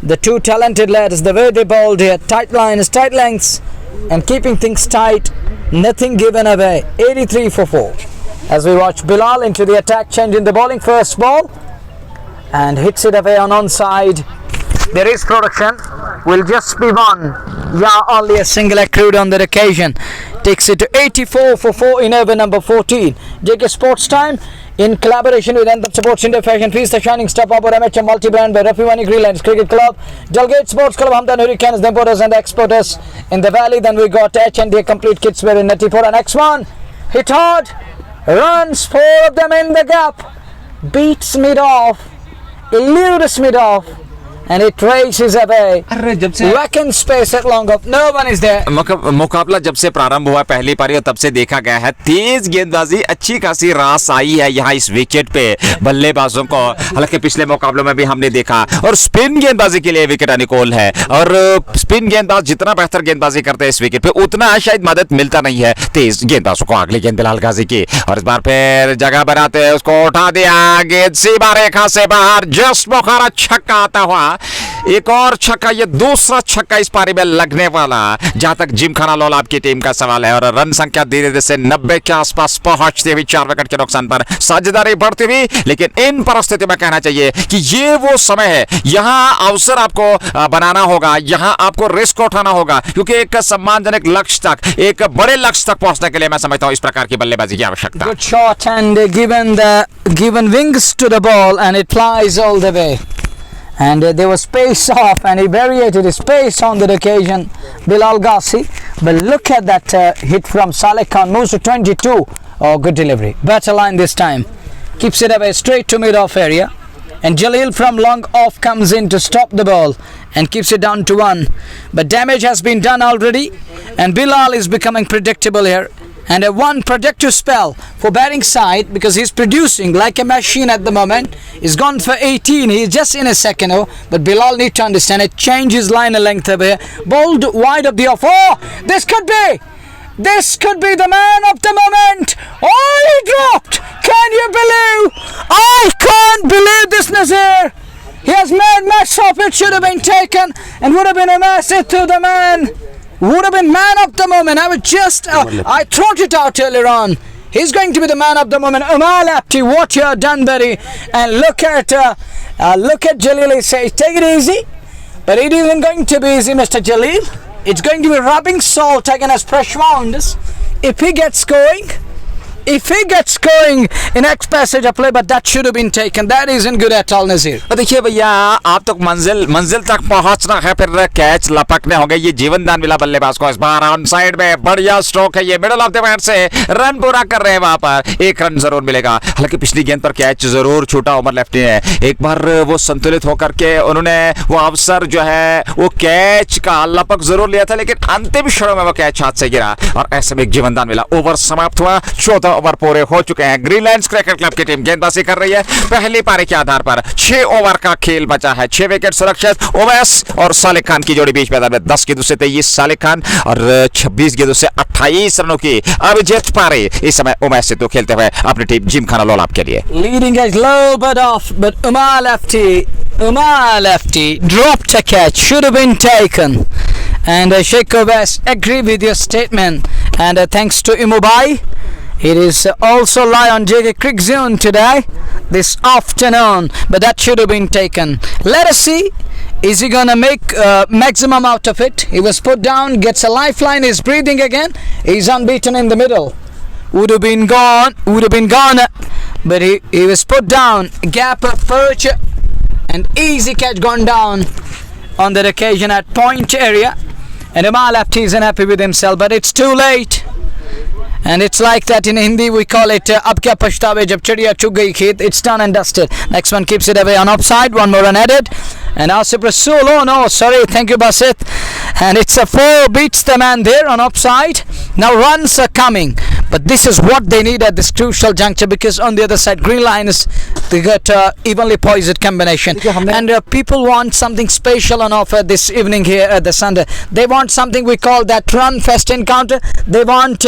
S2: the 2 talented lads. The way they bowled here, tight lines, tight lengths, and keeping things tight, nothing given away. 83 for 4. As we watch Bilal into the attack, changing the bowling. First ball, and hits it away on onside. There is production. Will just be one. Yeah, only a single accrued on that occasion. Takes it to 84 for 4 in over number 14. JK Sports Time, in collaboration with Anthem Sports India Fashion Feast, the shining star power MHM multi-brand by Rafiwani Greenlands Cricket Club, Delgate Sports Club, Hamdan Hurricanes, the importers and the exporters in the valley. Then we got H&D complete kits wearing Nati for our next one. Hit hard, runs, 4 of them in the gap, beats mid off, eludes mid off, and it races away. Vacant space at long off. No one is there.
S1: मुकाबला जब से प्रारंभ हुआ पहली पारी और तब से देखा गया है तेज गेंदबाजी, अच्छी खासी रास आई है यहाँ इस विकेट पे बल्लेबाजों को. हालांकि पिछले मुकाबलों में भी हमने देखा, और स्पिन गेंदबाजी के लिए विकेट अनुकूल है, और स्पिन गेंदबाज जितना बेहतर गेंदबाजी करते हैं इस विकेट पे उतना शायद मदद मिलता नहीं है तेज गेंदबाजों को. अगली गेंद बिलाल गाजी की, और इस बार फिर जगह बनाते हैं, उसको उठा दिया, गेंद सीमा रेखा से बाहर, जस्ट मुखारा छक्का आता हुआ. एक और छक्का, ये दूसरा छक्का इस पारी में लगने वाला जहां तक जिमखाना लोलाब की टीम का सवाल है. और रन संख्या धीरे धीरे से 90 के आसपास पहुंचती हुई 4 विकेट के नुकसान पर साझेदारी बढ़ती हुई. लेकिन इन परिस्थितियों में कहना चाहिए कि ये वो समय है, यहां अवसर आपको बनाना होगा, यहां आपको रिस्क उठाना होगा, क्योंकि एक सम्मानजनक लक्ष्य तक, एक बड़े लक्ष्य तक पहुंचने के लिए मैं समझता हूं इस प्रकार की बल्लेबाजी की आवश्यकता.
S2: Good shot, and given wings to the ball, and it flies all the way. And there was pace off, and he variated his pace on that occasion, Bilal Ghazi. But look at that hit from Saleh Khan, moves to 22. Oh, good delivery, better line this time, keeps it away straight to mid-off area, and Jalil from long off comes in to stop the ball and keeps it down to 1. But damage has been done already, and Bilal is becoming predictable here. And a 1 productive spell for batting side, because he's producing like a machine at the moment. He's gone for 18. He's just in a second over. But Bilal need to understand it. Changes line of length over here. Bowled wide of the off. Oh, this could be the man of the moment. Oh, he dropped. Can you believe? I can't believe this, Nazir. He has made match stop. It should have been taken and would have been a message to the man. Would have been man of the moment. I was just, I thought it out earlier on. He's going to be the man of the moment. Umal Apti, what you have done, buddy. And look at Jalil. He says, take it easy. But it isn't going to be easy, Mr. Jalil. It's going to be rubbing salt against fresh wounds. If he gets going in next passage of play, but that should have been taken. That isn't good at all, Nazir.
S1: तो देखिए भैया, आप तक मंजिल तक पहुंचना है, फिर कैच लपकने होंगे। ये जीवन दान मिला बल्लेबाज को। इस बार ऑन साइड में बढ़िया स्ट्रोक है, ये मिडल ऑफ द बैट से रन पूरा कर रहे हैं। वहां पर एक रन जरूर मिलेगा। हालांकि पिछली गेंद पर कैच जरूर छूटा उमर लेफ्टी ने। एक बार वो संतुलित होकर के उन्होंने वो अवसर जो है वो कैच का लपक जरूर लिया था, लेकिन अंतिम क्षणों में वो कैच हाथ से गिरा और ऐसे में एक जीवन दान मिला। ओवर समाप्त हुआ, 14 ओवर पूरे हो चुके हैं। ग्रीनलैंड क्रिकेट क्लब की टीम गेंदबाजी कर रही है। पहली पारी के आधार पर 6 ओवर का खेल बचा है। 6 विकेट सुरक्षित। उवैस और सालिक खान की जोड़ी बीच मैदान में। 10 गेंदों से 23 सालिक खान और 26 गेंदों से 28 रनों की अभिजीत पारी इस समय उमैस सिद्धू खेलते हुए अपनी टीम जिमखाना लोलाब के लिए।
S2: Leading a little bit off, but Umar Lefty dropped a catch, should have been taken. And Sheikh Uwais agree with your statement. And thanks to Imubai, it is also lie on JK Crick Zone today, this afternoon, but that should have been taken. Let us see. Is he gonna make maximum out of it? He was put down, gets a lifeline, is breathing again. He's unbeaten in the middle. Would have been gone, but he was put down. Gap of perch, and easy catch gone down on that occasion at point area. And Umar Lefty isn't happy with himself, but it's too late. And it's like that in Hindi we call it ab kya pachtawe jab chidiya chug gayi khet. It's done and dusted. Next one keeps it away on offside. One more run added. And Asif Rasool, oh no, sorry, thank you Basit. And it's a 4, beats the man there on offside. Now runs are coming, but this is what they need at this crucial juncture, because on the other side Green Lions, they got evenly poised combination. And people want something special on offer this evening here at the Sunday. They want something we call that run fest encounter. They want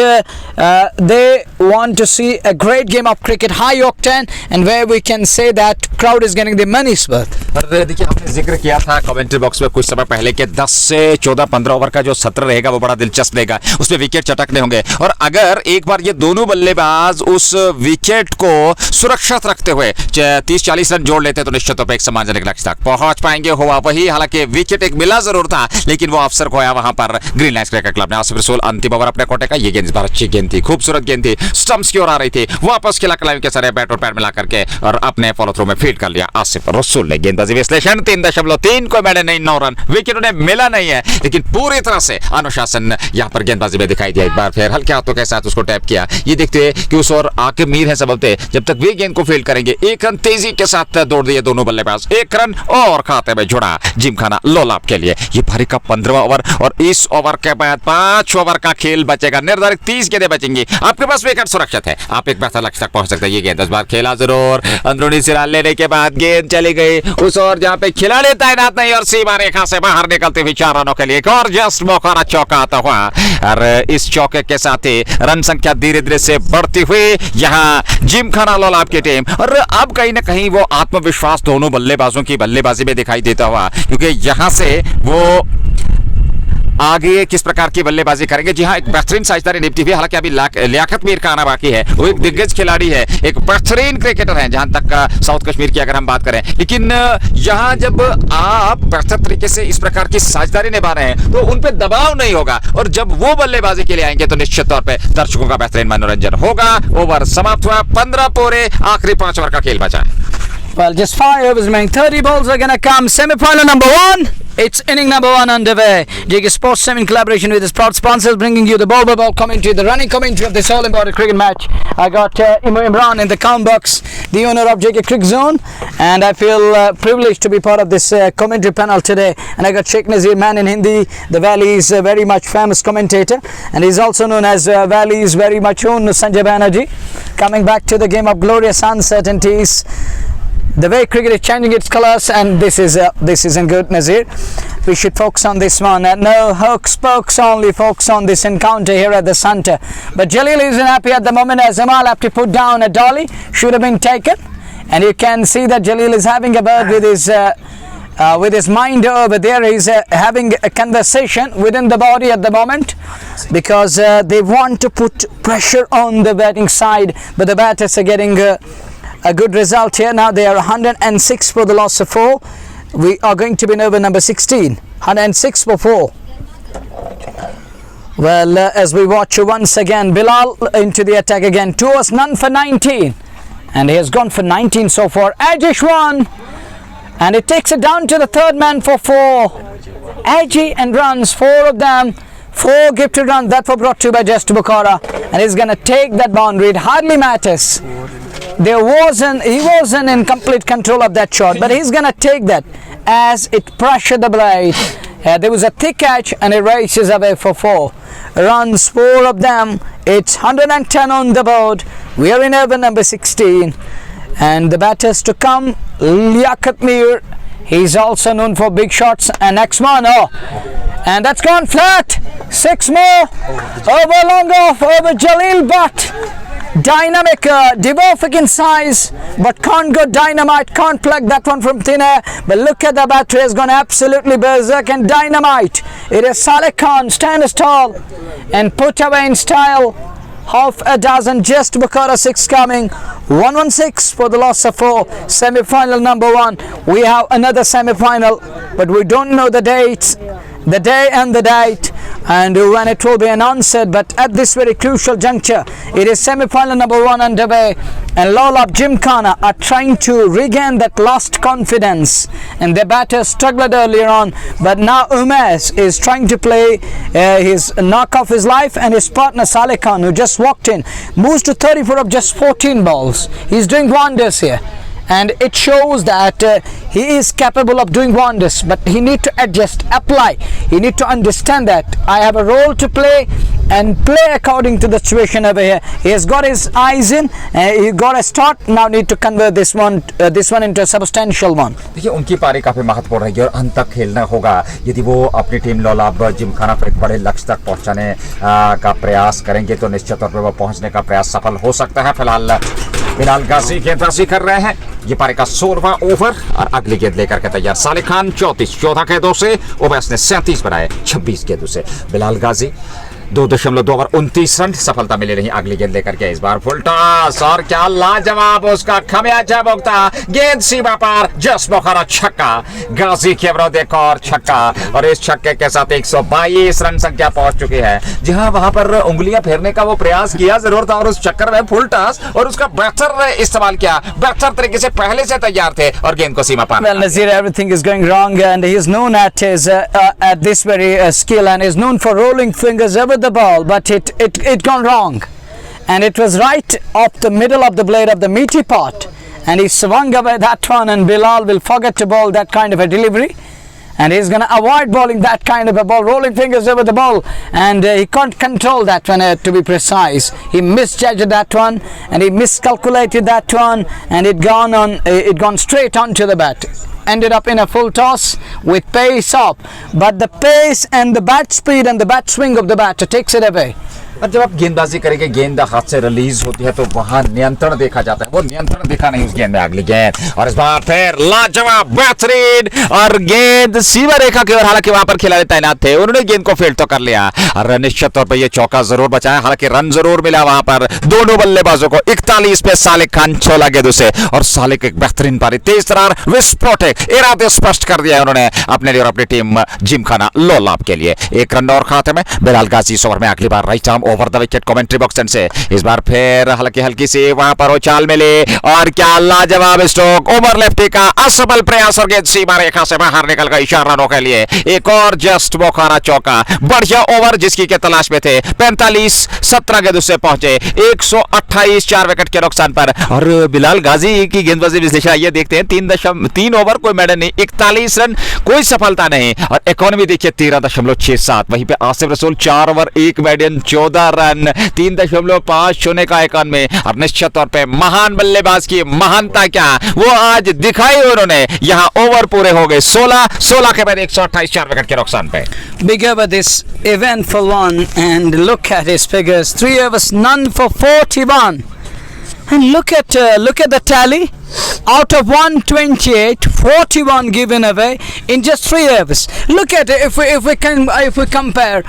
S2: to see a great game of cricket, high octane, and where we can say that crowd is getting the money's worth.
S1: देखिए, हमने जिक्र किया था commentary box में कुछ समय पहले कि 10 से 14-15 ओवर का जो सत्र रहेगा वो बड़ा दिलचस्प रहेगा। उसमें विकेट चटकने होंगे, और अगर एक बार ये दोनों बल्लेबाज उस विकेट को सुरक्षित रखते हुए 30-40 रन जोड़ लेते तो निश्चित तौर पर एक सम्मानजनक लक्ष्य तक पहुंच पाएंगे। हुआ वही, हालांकि विकेट एक मिला जरूर था, लेकिन वो अवसर खोया वहां पर ग्रीनलैंड क्रिकेट क्लब ने। आसिफ रसूल अंतिम ओवर अपने कोटे का। ये गेंद इस बार अच्छी गेंद थी, खूबसूरत गेंद थी, स्टंप्स की ओर आ रही थी, वापस खिला कलामी के सरे बैट और पैर मिला करके और अपने फॉलो थ्रू में फीड कर लिया आसिफ रसूल ने। गेंदबाजी विश्लेषण 3.3 कोई मैंने नहीं, 9 रन, विकेट उन्हें मिला नहीं है, लेकिन पूरी तरह से अनुशासन यहाँ पर गेंदबाजी में दिखाई दिया। एक बार फिर हल्के हाथों के साथ उसको टैप किया। ये देखते हैं कि उस और आके मीर है सबलते, जब तक वे गेंद को फील्ड करेंगे। 1 रन तेजी के साथ दौड़ दिए दोनों बल्लेबाज, 1 रन और खाते में जुड़ा जिमखाना लोलाब के लिए। ये पारी का 15वां ओवर, और इस ओवर के बाद 5 ओवर का खेल बचेगा। निर्धारित 30 गेंदें बचेंगी। आपके पास विकेट सुरक्षित है, आप एक बेहतर लक्ष्य तक पहुंच सकते हैं। ये गेंद 10 बार खेला जरूर, अंदरूनी सिरा लेने के बाद गेंद चली गई उस और जहां पे खिलाड़ी तैनात नहीं, और सीमा रेखा से बाहर निकलते हुए 4 रनों के लिए एक और जस्ट मौका चौका आता हुआ। और इस चौके के साथ ही रन संख्या धीरे धीरे से बढ़ती हुई यहां जिमखाना लोलाब की टीम। और अब कहीं ना कहीं वो आत्मविश्वास दोनों बल्लेबाजों की बल्लेबाजी में दिखाई देता हुआ, क्योंकि यहां से वो आगे किस प्रकार की बल्लेबाजी करेंगे। जी हाँ, एक बेहतरीन साझेदारी निपटी हुई। हालांकि अभी लियाकत मीर का आना बाकी है। वो एक दिग्गज खिलाड़ी है, एक बेहतरीन क्रिकेटर है जहां तक साउथ कश्मीर की अगर हम बात करें। लेकिन यहां जब आप बेहतर तरीके से इस प्रकार की साझेदारी निभा रहे हैं तो उन पे दबाव नहीं होगा, और जब वो बल्लेबाजी के लिए आएंगे तो निश्चित तौर पर दर्शकों का बेहतरीन मनोरंजन होगा। ओवर समाप्त हुआ, 15 पूरे, आखिरी 5 ओवर का खेल बचा।
S2: Well, just 5 overs remaining. 30 balls are gonna come. Semi-final number 1. It's inning number 1 underway. JK Sports 7 in collaboration with its proud sponsors, bringing you the ball commentary, the running commentary of this all-important cricket match. I got Imran in the count box, the owner of JK Crick Zone, and I feel privileged to be part of this commentary panel today. And I got Sheikh Nazir, man in Hindi, the Valley's very much famous commentator, and he's also known as Valley's very much own Sanjay Banerjee, coming back to the game of glorious uncertainties. The way cricket is changing its colours, and this isn't good, Nazir. We should focus on this one. No hooks, pokes, only focus on this encounter here at the centre. But Jalil isn't happy at the moment, as Amal have to put down a dolly. Should have been taken. And you can see that Jalil is having a word with his with his mind over there. He's having a conversation within the body at the moment because they want to put pressure on the batting side, but the batters are getting a good result here. Now they are 106 for the loss of 4. We are going to be in over number 16. 106 for 4. Well, as we watch once again, Bilal into the attack again. 2 overs, none for 19. And he has gone for 19 so far. Ajish 1. And it takes it down to the third man for 4. Aji and runs, 4 of them. 4 gifted runs that were brought to you by Just Bukhara. And he's going to take that boundary. It hardly matters. He wasn't in complete control of that shot, but he's going to take that as it pressured the blade. There was a thick catch and it races away for 4. Runs, 4 of them. It's 110 on the board. We are in over number 16. And the batters to come, Liaquat Mir. He's also known for big shots. And next one, and that's gone flat. 6 more. Over long off, over Jalil Butt. Dynamic, dwarfic in size, but can't go dynamite, can't plug that one from thin air. But look at the battery, has gone absolutely berserk and dynamite. It is Saleh Khan, stand tall and put away in style. Half a dozen, Just Bukhara 6 coming. 116 for the loss of 4. Semi-final number 1. We have another semi-final, but we don't know the dates, the day and the date, and when it will be announced. But at this very crucial juncture, it is semi-final number 1 underway, and Lolab Gymkhana are trying to regain that lost confidence, and their batters struggled earlier on, but now Umesh is trying to play his knock of his life, and his partner Saleh Khan, who just walked in, moves to 34 of just 14 balls. He's doing wonders here, and it shows that he is capable of doing wonders, but he need to adjust, apply. He need to understand that I have a role to play and play according to the situation over here. He has got his eyes in, he got a start, now need to convert this one into a substantial one.
S1: देखिए उनकी पारी काफी महत्वपूर्ण रहेगी और अंत तक खेलना होगा यदि वो अपनी टीम लौलाब जिमखाना पर एक बड़े लक्ष्य तक पहुंचाने का प्रयास करेंगे तो निश्चित तौर पर वो पहुंचने का प्रयास सफल हो सकता है। फिलहाल बिलाल गाजी गेंदबाजी कर रहे हैं। ये पारी का 16वां ओवर और अगली गेंद लेकर के तैयार साले खान 34 14 गेंदों से ओवैस ने 37 बनाए 26 गेंदों से। बिलाल गाजी 2.2 ओवर 29 रन सफलता मिली नहीं। अगली गेंद लेकर के इस बार फुल टॉस और क्या लाजवाब उसका खमियाजा भुगता। गेंद सीमा पार, जस्ट बुखारा छक्का, गाजी के विरुद्ध एक और छक्का और इस छक्के के साथ 122 रन संख्या पहुंच चुकी है। जहां वहां पर उंगलियां फेरने का वो प्रयास किया जरूर था और उस चक्कर में फुल टॉस और उसका बेहतर इस्तेमाल किया, बेहतर तरीके से पहले से तैयार थे और गेंद को सीमा पार।
S2: Well, Nazir, everything is going wrong, and he is known at his at this very skill, and is known for rolling fingers over the ball, but it gone wrong, and it was right off the middle of the blade of the meaty part, and he swung away that one, and Bilal will forget to bowl that kind of a delivery, and he's going to avoid bowling that kind of a ball, rolling fingers over the ball, and he can't control that one, to be precise. He misjudged that one, and he miscalculated that one, and it gone straight onto the bat. Ended up in a full toss with pace up, but the pace and the bat speed and the bat swing of the batter takes it away.
S1: और जब आप गेंदबाजी करेंगे गेंद हाथ से release होती है तो वहां नियंत्रण देखा जाता है, वो नियंत्रण दिखा नहीं उस गेंद में। अगली गेंद और इस बार फिर लाजवाब बेहतरीन और गेंद सीमा रेखा की ओर, हालांकि वहां पर खिलाड़ी तैनात थे, उन्होंने गेंद को फील्ड तो कर लिया और निश्चित तौर पर यह चौका जरूर बचाया। हालांकि रन जरूर मिला वहां पर दोनों बल्लेबाजों को। 41 पे साले खान 16 गेंदों से और साले की एक बेहतरीन पारी, तेज तरार विस्फोटक, इरादे स्पष्ट कर दिया उन्होंने अपने लिए और अपनी टीम जिमखाना लोलाब के लिए। 1 रन और खाते में। बिलाल गाजी इस ओवर में अगली बार right arm over the wicket commentary box से इस बार फिर हल्की हल्की सी वहां पर वो चाल मिले और क्या लाजवाब स्ट्रोक, ओवर लेफ्टी का असफल प्रयास और गेंद सीमा रेखा से बाहर निकल गई 4 रनों के लिए। एक और जस्ट बुखारा चौका, बढ़िया ओवर जिसकी के तलाश में थे। 45 17 गेंदों से पहुंचे 128 4 विकेट के नुकसान पर। और बिलाल गाजी की गेंदबाजी विश्लेषण आइए देखते हैं। 3 ओवर कोई मेडल नहीं, 41 रन, कोई सफलता नहीं और इकोनॉमी देखिए 13.67। वहीं पे आसिफ रसूल 4 ओवर 1 मेडल 14 रन, 3.5 का आइकॉन में। और निश्चित तौर पे महान बल्लेबाज की महानता क्या वो आज दिखाई उन्होंने। यहां ओवर पूरे हो गए 16 के बाद 128 4 विकेट के नुकसान पे।
S2: Big over this eventful one, and look at his figures: 3 overs, none for 41. And look at the tally. Out of 128, 41 given away in just 3 overs. Look at it. If we compare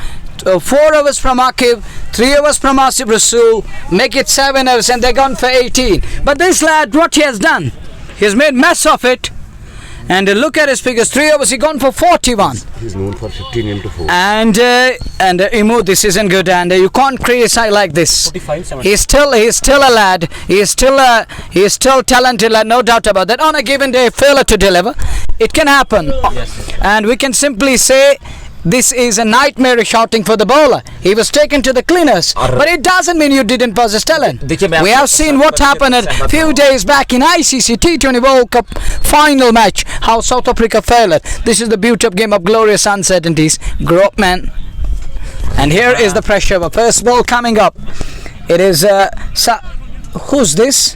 S2: 4 overs from Akib, 3 overs from Asif Rasool, make it 7 overs, and they're gone for 18. But this lad, what he has done, he has made mess of it. And look at his figures. 3 overs, he gone for 41.
S3: He's known for 15 into 4.
S2: And Imu, this isn't good, and you can't criticize like this.
S3: 45,
S2: He's still a lad. He is still talented lad, no doubt about that. On a given day, failure to deliver, it can happen. And we can simply say this is a nightmarish outing for the bowler. He was taken to the cleaners, but it doesn't mean you didn't possess talent. We have seen what happened a few days back in ICC T20 World Cup final match, how South Africa failed. This is the beauty of game of glorious uncertainties. Grow up, man. And here is the pressure of a first ball coming up. It is who's this?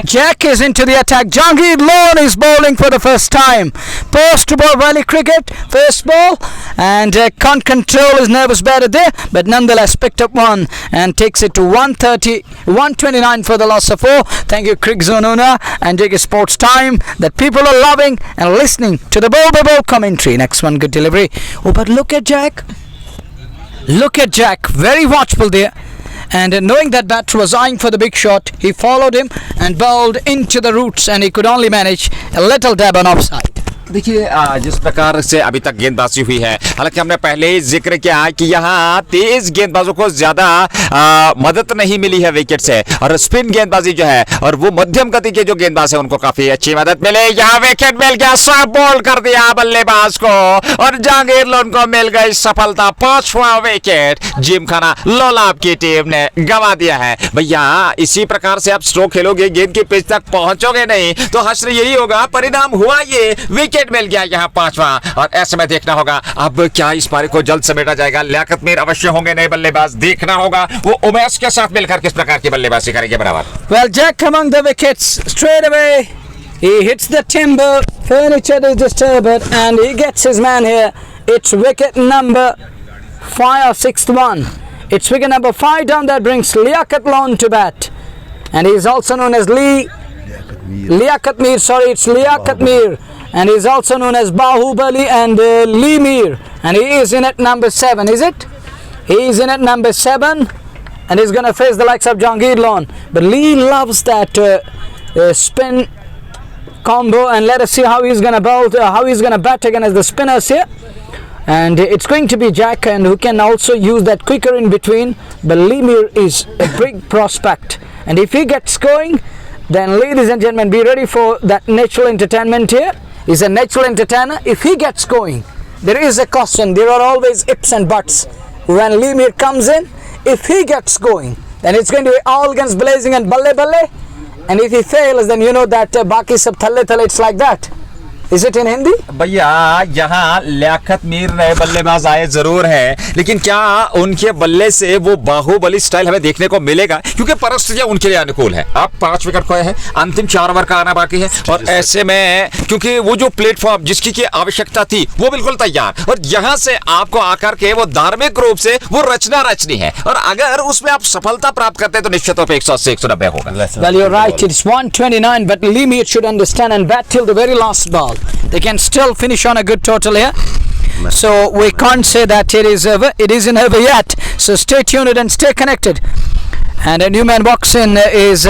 S2: Jack is into the attack. Jahangir Lone is bowling for the first time. Post ball Valley cricket, first ball, and can't control his nervous batter there, but nonetheless picked up one and takes it to 129 for the loss of 4. Thank you, Craig Zonuna and JK Sports Time, that people are loving and listening to the ball commentary. Next one, good delivery. Oh, but look at Jack. Look at Jack, very watchful there. And knowing that batter was eyeing for the big shot, he followed him and bowled into the roots, and he could only manage a little dab on offside.
S1: देखिए जिस प्रकार से अभी तक गेंदबाजी हुई है, हालांकि हमने पहले ही जिक्र किया कि यहाँ तेज गेंदबाजों को ज्यादा मदद नहीं मिली है विकेट से, और स्पिन गेंदबाजी जो है और वो मध्यम गति के जो गेंदबाज है उनको काफी अच्छी मदद मिले। यहाँ विकेट मिल गया, सब बॉल कर दिया बल्लेबाज को, और जहांगीर लोन को मिल गई सफलता। 5वां विकेट जिमखाना लोलाब की टीम ने गंवा दिया है। भैया इसी प्रकार से आप स्ट्रोक खेलोगे, गेंद की पिच तक पहुंचोगे नहीं तो हश्र यही होगा। परिणाम हुआ ये, विकेट मिल गया यहाँ 5वां, और ऐसे में देखना होगा अब क्या इस पारी को जल्द समेटा जाएगा। लियाकत मीर अवश्य होंगे नए बल्लेबाज, देखना होगा वो उमेश के साथ मिलकर किस प्रकार की बल्लेबाजी करेंगे बराबर।
S2: Well, Jack among the wickets straight away. He hits the timber, furniture is disturbed, and he gets his man here. It's wicket number 5 or 6th one. It's wicket number 5 down, that brings Liaquat Lone to bat, and he is also known as Liaquat Mir. Sorry, it's Liaquat Mir. And he's also known as Bahubali and Lee Mir, and he is in at number 7, is it? He is in at number 7, and he's going to face the likes of Jahangir Lone. But Lee loves that spin combo, and let us see how he's going to bowl, how he's going to bat against the spinners here. And it's going to be Jack, and who can also use that quicker in between. But Lee Mir is a big prospect, and if he gets going, then ladies and gentlemen, be ready for that natural entertainment here. He's a natural entertainer. If he gets going, there is a caution. There are always ifs and buts. When Lee Mir comes in, if he gets going, then it's going to be all guns blazing and balle balle. And if he fails, then you know that baki sab thalle thalle, it's like that. Is it in Hindi?
S1: भैया यहाँ लियाकत मीर नए बल्लेबाज आए जरूर है, लेकिन क्या उनके बल्ले से वो बाहुबली स्टाइल हमें देखने को मिलेगा? क्योंकि परिस्थितियां उनके लिए अनुकूल है। अब 5 विकेट खोए हैं, अंतिम 4 ओवर का आना बाकी है, और ऐसे में क्योंकि वो जो प्लेटफॉर्म जिसकी की आवश्यकता थी वो बिल्कुल तैयार, और यहाँ से आपको आकर के वो धार्मिक रूप से वो रचना रचनी है, और अगर उसमें आप सफलता प्राप्त करते हैं तो निश्चित तौर पर 180 से 190 होगा।
S2: Well, you're right. It's 129, but Lee Mir should understand and bat till the very last ball. They can still finish on a good total here, so we can't say that it is over. It isn't over yet, so stay tuned and stay connected. And a new man walks in is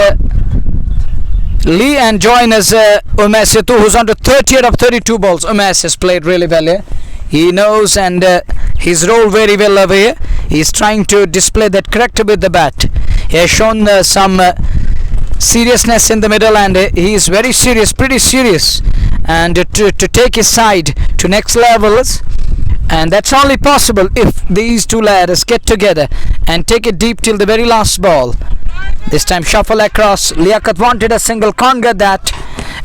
S2: Lee, and join us Umesh Setu, who's on to 38 of 32 balls. Umesh has played really well here. He knows and his role very well over here. He's trying to display that character with the bat. He has shown some seriousness in the middle, and he is very serious, pretty serious, and to take his side to next levels, and that's only possible if these two lads get together and take it deep till the very last ball. This time shuffle across. Liaquat wanted a single, can't get that,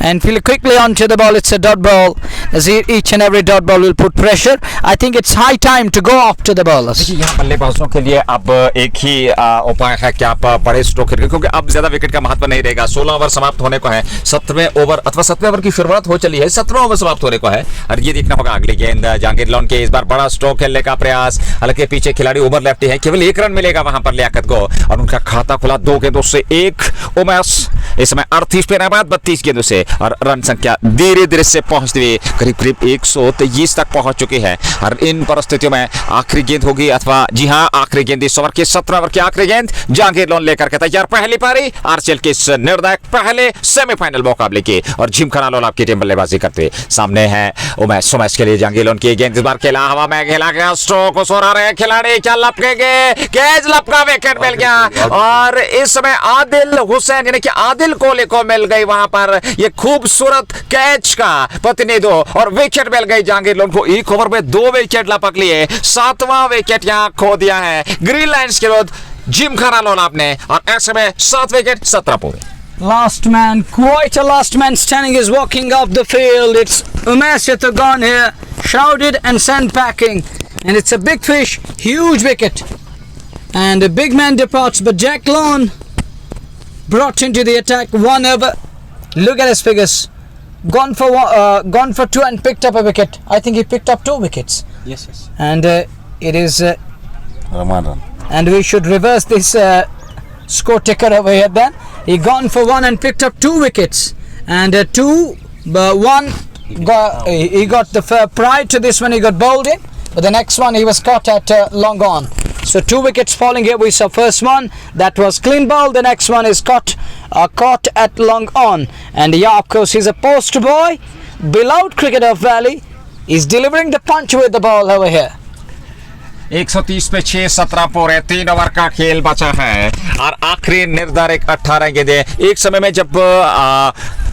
S2: and feel quickly onto the ball. It's a dot ball. As each and every dot ball will put pressure. I think it's high time to go off to the bowlers.
S1: यहाँ बल्लेबाजों के लिए अब एक ही उपाय है कि आप बड़े स्ट्रोक खेलें, क्योंकि अब ज्यादा विकेट का महत्व नहीं रहेगा। 16 ओवर समाप्त होने को है, 7वें ओवर अथवा 7वें ओवर की शुरुआत हो चली है, 7वां ओवर समाप्त होने को है, और ये देखना होगा अगली गेंद जहांगीर लोन के। इस बार बड़ा स्ट्रोक खेलने का प्रयास, हालांकि पीछे खिलाड़ी ओवर लेफ्टी है, केवल 1 रन मिलेगा वहां पर लियाकत को, और उनका खाता खुला 2 गेंदों से 1। उमेश इस समय 38 पे बाद 32 गेंदों से और रन संख्या धीरे धीरे से पहुंचते हुए करीब करीब 123 तक पहुंच चुकी है। और इन परिस्थितियों में आखिरी गेंद होगी, अथवा जी हां आखिरी गेंद इस ओवर की 17 ओवर की आखिरी गेंद। जहांगीर लोन लेकर के तैयार, पहली पारी आरसीएल के इस निर्णायक पहले सेमीफाइनल मुकाबले की। और जिमखाना लोलाप की टीम बल्लेबाजी करते सामने है उमेश। उमेश के लिए जहांगीर लोन की गेंद इस बार खेला, हवा में खेला गया, स्ट्रोक को सोरा रहे खिलाड़ी, क्या लपकेंगे, कैच लपका, विकेट मिल गया। और इस समय आदिल हुसैन यानी कि आदिल कोहली को मिल गई वहां पर ये खूबसूरत कैच का प्रतिनिधि और विकेट मिल गई जहांगीर लोन को। एक ओवर में 2 विकेट लपक लिए, 7वां विकेट यहां खो दिया है ग्रीन लाइन्स के विरुद्ध जिमखाना लोलाप ने। और ऐसे में 7 विकेट 17 पूरे।
S2: Last man, quite a last man standing, is walking off the field. It's Umesh Yathagon here, shrouded and sent packing. And it's a big fish, huge wicket. And a big man departs, but Jack Lone brought into the attack. 1 over. Look at his figures. Gone for 2 and picked up a wicket. I think he picked up 2 wickets.
S3: Yes.
S2: And it is...
S3: Ramadan.
S2: and we should reverse this score ticker over here then. He gone for 1 and picked up 2 wickets, and 1 he got the prior to this one he got bowled in, but the next one he was caught at long on. So 2 wickets falling here. We saw first one that was clean ball, the next one is caught at long on. And yeah, of course he's a post boy, beloved cricketer of Valley. He's delivering the punch with the ball over here.
S1: 130 पे 6 17 पूरे, 3 over का खेल बचा है और आखिरी निर्धारित 18 गेंदें। एक समय में जब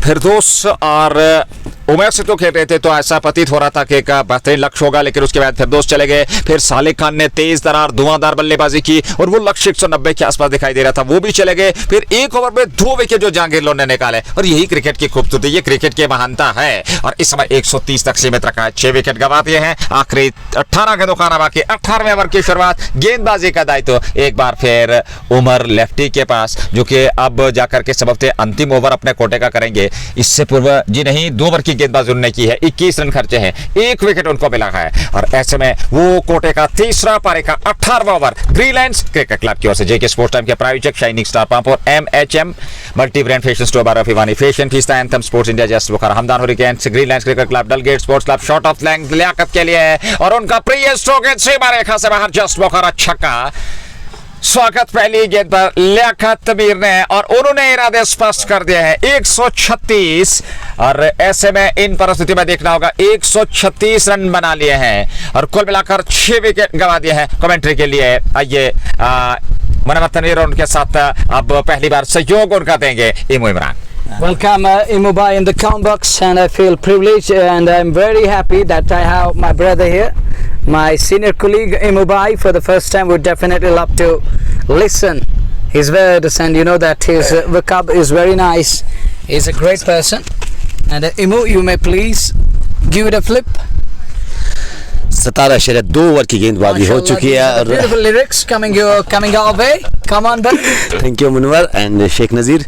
S1: फिरदौस और उमेश से तो खेल रहे थे तो ऐसा प्रतीत हो रहा था कि एक बेहतरीन लक्ष्य होगा, लेकिन उसके बाद फिरदौस चले गए। फिर सालिक खान ने तेज तरार धुआंधार बल्लेबाजी की और वो लक्ष्य 190 के आसपास दिखाई दे रहा था, वो भी चले गए। फिर एक ओवर में 2 विकेट जो जहांगीर लोन ने निकाले, और यही क्रिकेट की खूबसूरती, ये क्रिकेट की महानता है। और इस समय 130 तक सीमित रखा है, 6 विकेट गंवा दिए हैं। आखिरी 18 गेंदों का बाकी, 18वें ओवर की शुरुआत, गेंदबाजी का दायित्व एक बार फिर उमर लेफ्टी के पास, जो कि अब जाकर के सबसे अंतिम ओवर अपने कोटे का करेंगे। इससे पूर्व जी नहीं 2 ओवर की गेंदबाजी उन्होंने की है, 21 रन खर्चे हैं, 1 विकेट उनको मिला है। और ऐसे में वो कोटे का तीसरा पारी का 18वां over green lines cricket club की ओर से जेके स्पोर्ट्स टाइम के प्रायोजक shining star Pampore, MHM multi brand fashion store Bara Bhiwani, fashion fiesta, anthem sports India, just बुखार, Hamdan hurricanes, green lines cricket club, Dalgate sports club, short of length Liyaqat के लिए है और उनका प्रिय स्ट्रोक सीमा रेखा से बाहर, जस्ट बुखार छक्का। स्वागत पहली गेंद पर लियाकत मीर ने, और उन्होंने इरादे स्पष्ट कर दिए हैं। 136, और ऐसे में इन परिस्थितियों में देखना होगा 136 रन बना लिए हैं और कुल मिलाकर 6 विकेट गंवा दिए हैं। कमेंट्री के लिए आइए मुनव्वर तनवीर और उनके साथ अब पहली बार सहयोग उनका देंगे इमो Imran.
S2: Welcome Imu Bhai in the count box, and I feel privileged and I'm very happy that I have my brother here, my senior colleague Imu Bhai. For the first time would definitely love to listen his words, and you know that his vocab is very nice. He's a great person, and Imu, you may please give it a flip.
S3: 17 शरत 2 over की गेंदबाजी हो चुकी है और
S2: beautiful lyrics coming our way. Come on brother.
S3: Thank you Munawwar and Sheikh Nazir.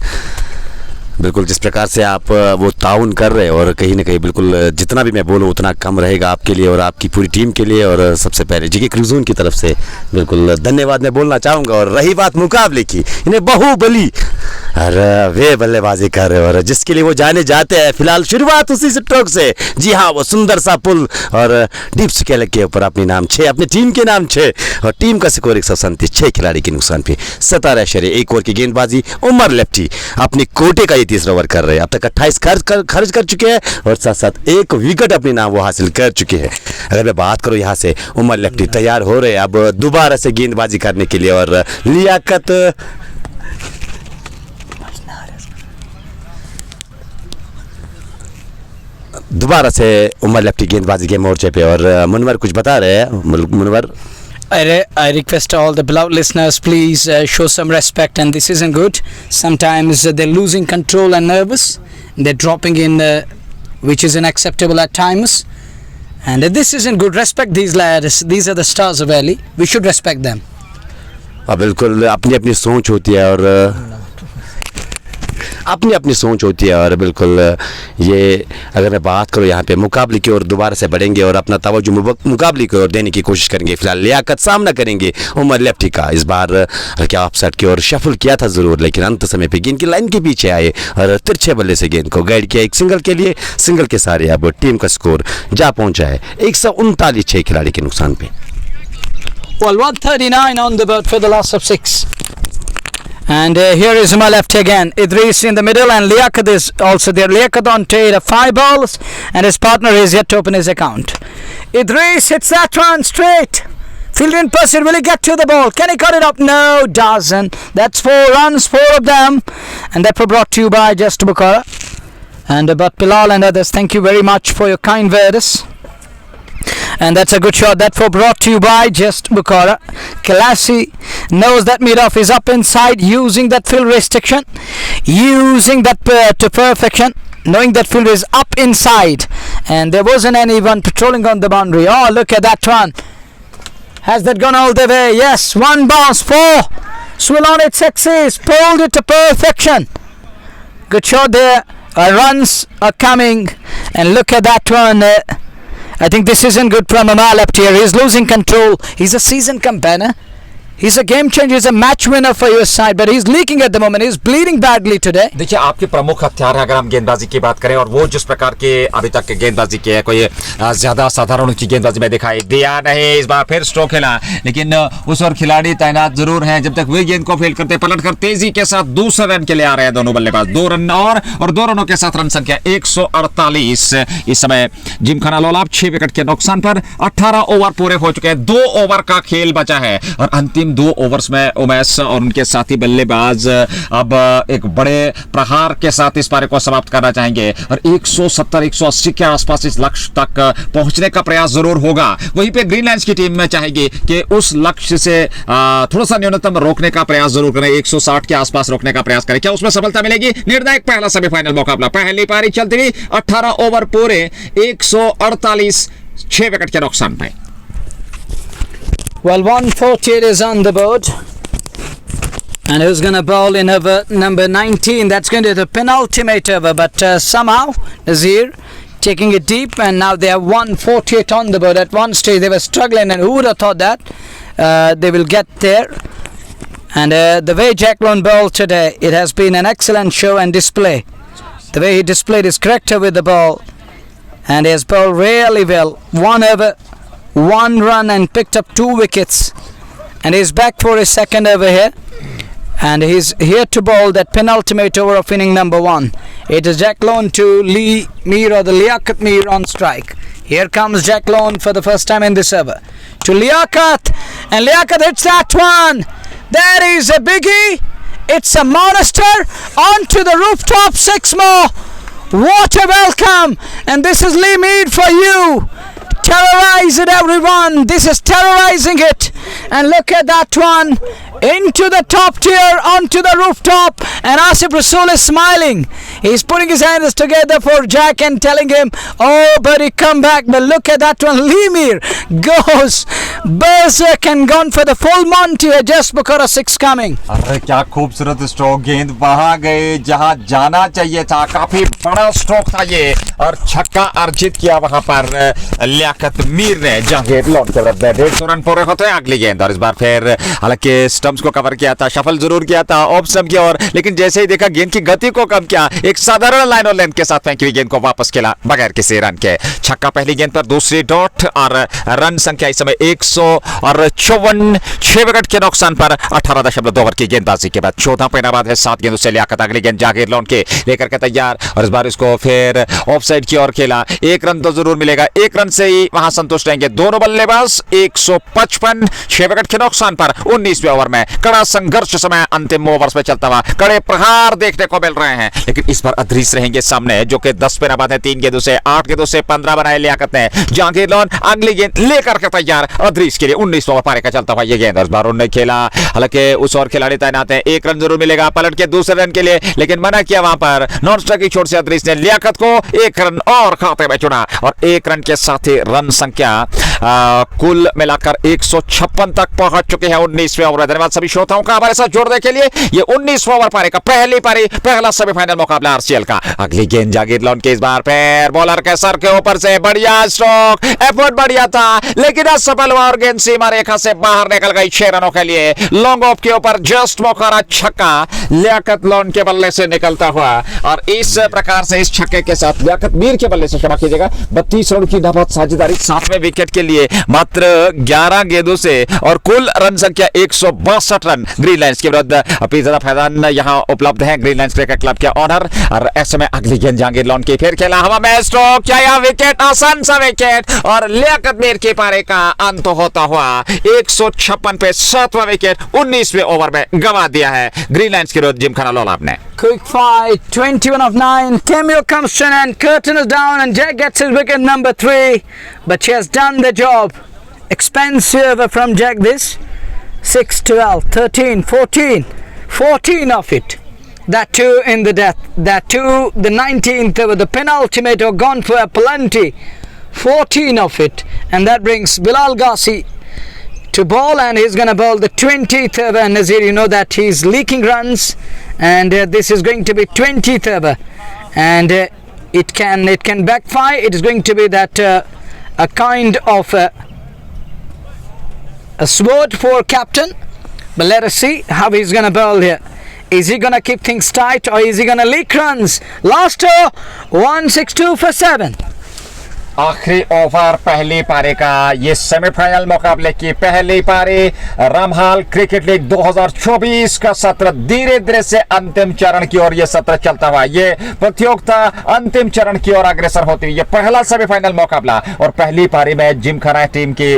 S3: बिल्कुल जिस प्रकार से आप वो ताउन कर रहे हैं, और कहीं ना कहीं बिल्कुल जितना भी मैं बोलूँ उतना कम रहेगा आपके लिए और आपकी पूरी टीम के लिए। और सबसे पहले जेके क्रूजोन की तरफ से बिल्कुल धन्यवाद मैं बोलना चाहूँगा। और रही बात मुकाबले की, इन्हें बाहुबली और वे बल्लेबाजी कर रहे हैं और जिसके लिए वो जाने जाते हैं। फिलहाल शुरुआत उसी स्ट्रोक से, जी हाँ, वो सुंदर सा पुल और डीप स्केल के ऊपर अपनी नाम 6, अपनी टीम के नाम 6 और टीम का स्कोर 137, 6 खिलाड़ी के नुकसान पे 17 1 ओवर की गेंदबाजी। उमर लेफ्टी अपनी कोटे का तीसरा ओवर कर रहे हैं, अब तक 28 खर्च कर चुके हैं और साथ साथ 1 विकेट अपने नाम वो हासिल कर चुके हैं। अगर मैं बात करूं यहाँ से, उमर लेफ्टी तैयार हो रहे हैं अब दोबारा से गेंदबाजी करने के लिए। और लियाकत दोबारा से उमर लेफ्टी गेंदबाजी के मोर्चे पे। और मुनव्वर कुछ बता रहे हैं। Munawwar,
S2: I request all the beloved listeners, please show some respect, and this isn't good. Sometimes they're losing control and nervous. They're dropping in, which is unacceptable at times. And this isn't good. Respect these lads. These are the stars of Valley. We should respect them.
S3: बिल्कुल अपनी अपनी सोच होती है और अपनी अपनी सोच होती है। और बिल्कुल ये अगर मैं बात करूँ यहाँ पे मुकाबले की ओर दोबारा से बढ़ेंगे और अपना तवज्जो मुकाबले की ओर देने की कोशिश करेंगे। फिलहाल लियाकत सामना करेंगे उमर लेफ्टी का। इस बार क्या ऑफसाइड की ओर शफल किया था ज़रूर, लेकिन अंत समय पे गेंद की लाइन के पीछे आए और तिरछे बल्ले से गेंद को गाइड किया एक सिंगल के लिए। सिंगल के सारे अब टीम का स्कोर जा पहुंचा है 139 6 खिलाड़ी के नुकसान पे।
S2: Well, 139 on the board for the last of 6. And here is my left again. Idris in the middle and Liaquat is also there. Liaquat on trade of 5 balls and his partner is yet to open his account. Idris hits that one straight. Fielder in pursuit. Will he get to the ball? Can he cut it up? No, doesn't. That's 4 runs, 4 of them. And that were brought to you by Just Bukhara. And but Bilal and others, thank you very much for your kind words. And that's a good shot. That for brought to you by Just Bukhara. Kalasi knows that Miraf is up inside, using that field restriction, using that to perfection, knowing that field is up inside, and there wasn't anyone patrolling on the boundary. Oh, look at that one. Has that gone all the way? Yes, one bounce, 4. Swill on its axis, pulled it to perfection. Good shot there. Runs are coming, and look at that one. I think this isn't good from Amal left here. He's losing control. He's a seasoned campaigner. He's a game changer. He's a match winner for your side, but he's leaking at the moment. He's bleeding badly today.
S1: देखिए आपके प्रमुख हथियार है अगर हम गेंदबाजी की बात करें, और वो जिस प्रकार के अभी तक गेंदबाजी की है, कोई ज्यादा साधारण की गेंदबाजी में दिखाई दिया नहीं। इस बार फिर स्ट्रोक खेला, लेकिन उस और खिलाड़ी तैनात जरूर हैं। जब तक वे गेंद को फील्ड करते पलट कर तेजी के साथ दूसरे रन के लिए आ रहे हैं दोनों बल्लेबाज। 2 रन और 2 रनों के साथ रन संख्या 148। इस समय जिमखाना लोलाब 6 विकेट के नुकसान पर 18 ओवर पूरे हो चुके हैं। 2 ओवर का खेल बचा है और अंतिम 2 ओवर्स में उमेश और उनके साथी बल्लेबाज अब एक बड़े प्रहार के साथ इस पारी को समाप्त करना चाहेंगे और 170-180 के आसपास इस लक्ष्य तक पहुंचने का प्रयास जरूर होगा। वहीं पे ग्रीनलैंड्स की टीम में चाहेगी कि उस लक्ष्य से थोड़ा सा न्यूनतम रोकने का प्रयास जरूर करें, 160 के आसपास रोकने का प्रयास करें। क्या उसमें सफलता मिलेगी? निर्णायक पहला सेमीफाइनल मुकाबला, पहली पारी चलती हुई 18 ओवर पूरे 148 6 विकेट के नुकसान पे।
S2: Well, 148 is on the board. And who's going to bowl in over number 19? That's going to be the penultimate over. But somehow, Nazir taking it deep. And now they have 148 on the board. At one stage, they were struggling. And who would have thought that they will get there? And the way Jack Lone bowled today, it has been an excellent show and display. The way he displayed his character with the ball. And he has bowled really well. 1 over, 1 run and picked up 2 wickets, and he's back for his second over here, and he's here to bowl that penultimate over of inning number 1. It is Jack Lone to Lee Mir or the Liaquat Mir on strike. Here comes Jack Lone for the first time in this over to Liaquat, and Liaquat hits that one. There is a biggie. It's a monster onto the rooftop. 6 more. What a welcome, and this is Lee Mead for you. Terrorize it, everyone. This is terrorizing it. And look at that one. Into the top tier, onto the rooftop. And Asif Rasool is smiling. He's putting his hands together for Jack and telling him, oh, buddy, come back. But look at that one. Lemir goes berserk and gone for the full Monty. Just Bukhara 6 coming.
S1: अरे क्या खूबसूरत stroke, गेंद वहां गए जहां जाना चाहिए था। काफी बड़ा स्ट्रोक था ये और छक्का अर्जित किया वहां पर लियाकत मीर ने। जहांगीर लोन के विरुद्ध 150 रन पूरे होते हैं अगली गेंद। और इस बार फिर हालांकि स्टंप्स को कवर किया था, शफल जरूर किया था ऑफ स्टंप की ओर, लेकिन जैसे ही देखा गेंद की गति को कम किया, एक साधारण लाइन और लेंथ के साथ फेंकी हुई गेंद को वापस खेला बगैर किसी रन के। छक्का पहली गेंद पर, दूसरी डॉट और रन संख्या इस समय 154 6 विकेट के नुकसान पर 18.2 ओवर की गेंदबाजी के बाद 14 पॉइंट बाद है 7 गेंदों से लियाकत। अगली गेंद जहांगीर लोन के लेकर के तैयार और इस बार इसको फिर ऑफसाइड की ओर खेला। 1 रन तो जरूर मिलेगा, 1 रन से ही वहां संतुष्ट रहेंगे दोनों बल्लेबाज। 155 6 विकेट के नुकसान पर 19वें ओवर में कड़ा संघर्ष समय अंतिम ओवर्स में चलता हुआ कड़े प्रहार देखने को मिल रहे हैं, लेकिन इस बार अदरीस रहेंगे सामने जो कि 10 पे बाद है। 3 गेंदों से 8 गेंदों से 15 बनाए लियाकत ने। जहांगीर लोन अगली गेंद लेकर के तैयार अदरीस के लिए 19 ओवर पारी का चलता हुआ ये गेंद। इस बार उन्होंने खेला, हालांकि उस और खिलाड़ी तैनात है, 1 रन जरूर मिलेगा पलट के दूसरे रन के लिए, लेकिन मना किया वहां पर नॉन स्ट्राइक की छोड़ से अदरीस ने लियाकत को 1 रन और खाते में चुना और 1 रन के साथ ही रन संख्या कुल मिलाकर 156 156 तक पहुंच चुके हैं 19वें ओवर। धन्यवाद सभी श्रोताओं का हमारे साथ जुड़ने के लिए। ये 19वां ओवर पारी का पहली पारी, पहला सेमीफाइनल मुकाबला आरसीएल का। अगली गेंद जागीर लॉन की, इस बार पैर बॉलर के सर के ऊपर से बढ़िया स्ट्रोक, एफर्ट बढ़िया था लेकिन असफल हुआ और गेंद सीमा रेखा से बाहर निकल गई 6 रनों के लिए। लॉन्ग ऑफ के ऊपर जस्ट मौका छक्का लियाकत लॉन के बल्ले से निकलता हुआ और इस प्रकार से इस छक्के के साथ लियाकत मीर के बल्ले से, क्षमा कीजिएगा, 32 रन की बहुत साझेदारी 7वें विकेट के लिए मात्र 11 गेंदों से और कुल रन संख्या 162 रन ग्रीन लाइंस के विरुद्ध। अपनी ज्यादा फैजान यहां उपलब्ध है ग्रीन लाइंस क्रिकेट क्लब के ऑनर। और ऐसे में अगली गेंद जहांगीर लॉन की, फिर खेला हवा में स्ट्रोक, क्या यह विकेट, आसान सा विकेट और लियाकत मीर के पारी का अंत होता हुआ 156 पे 7वां विकेट 19वें ओवर में गंवा दिया है ग्रीन लाइंस के विरुद्ध जिमखाना लोलाब ने।
S2: Quick fight, 21 of 9. Cameo comes in and curtain is down and Jack gets his wicket number 3. But she has done the job. Expensive from Jack this. 6, 12, 13, 14. 14 of it. That too in the death. That too the 19th over the penultimate or gone for a plenty. 14 of it. And that brings Bilal Ghazi to bowl, and he's going to bowl the 20th over. And Nazir, you know that he's leaking runs, and this is going to be 20th over, and it can backfire. It is going to be that a kind of a sword for captain. But let us see how he's going to bowl here. Is he going to keep things tight or is he going to leak runs? Last over, 162 for 7.
S1: आखिरी over पहली पारी का, ये semifinal मुकाबले की पहली पारी। रामहाल cricket league 2024 का सत्र धीरे धीरे से अंतिम चरण की ओर ये सत्र चलता हुआ, ये प्रतियोगिता अंतिम चरण की ओर अग्रसर होती हुई। ये पहला सेमीफाइनल मुकाबला और पहली पारी में जिमखाना टीम की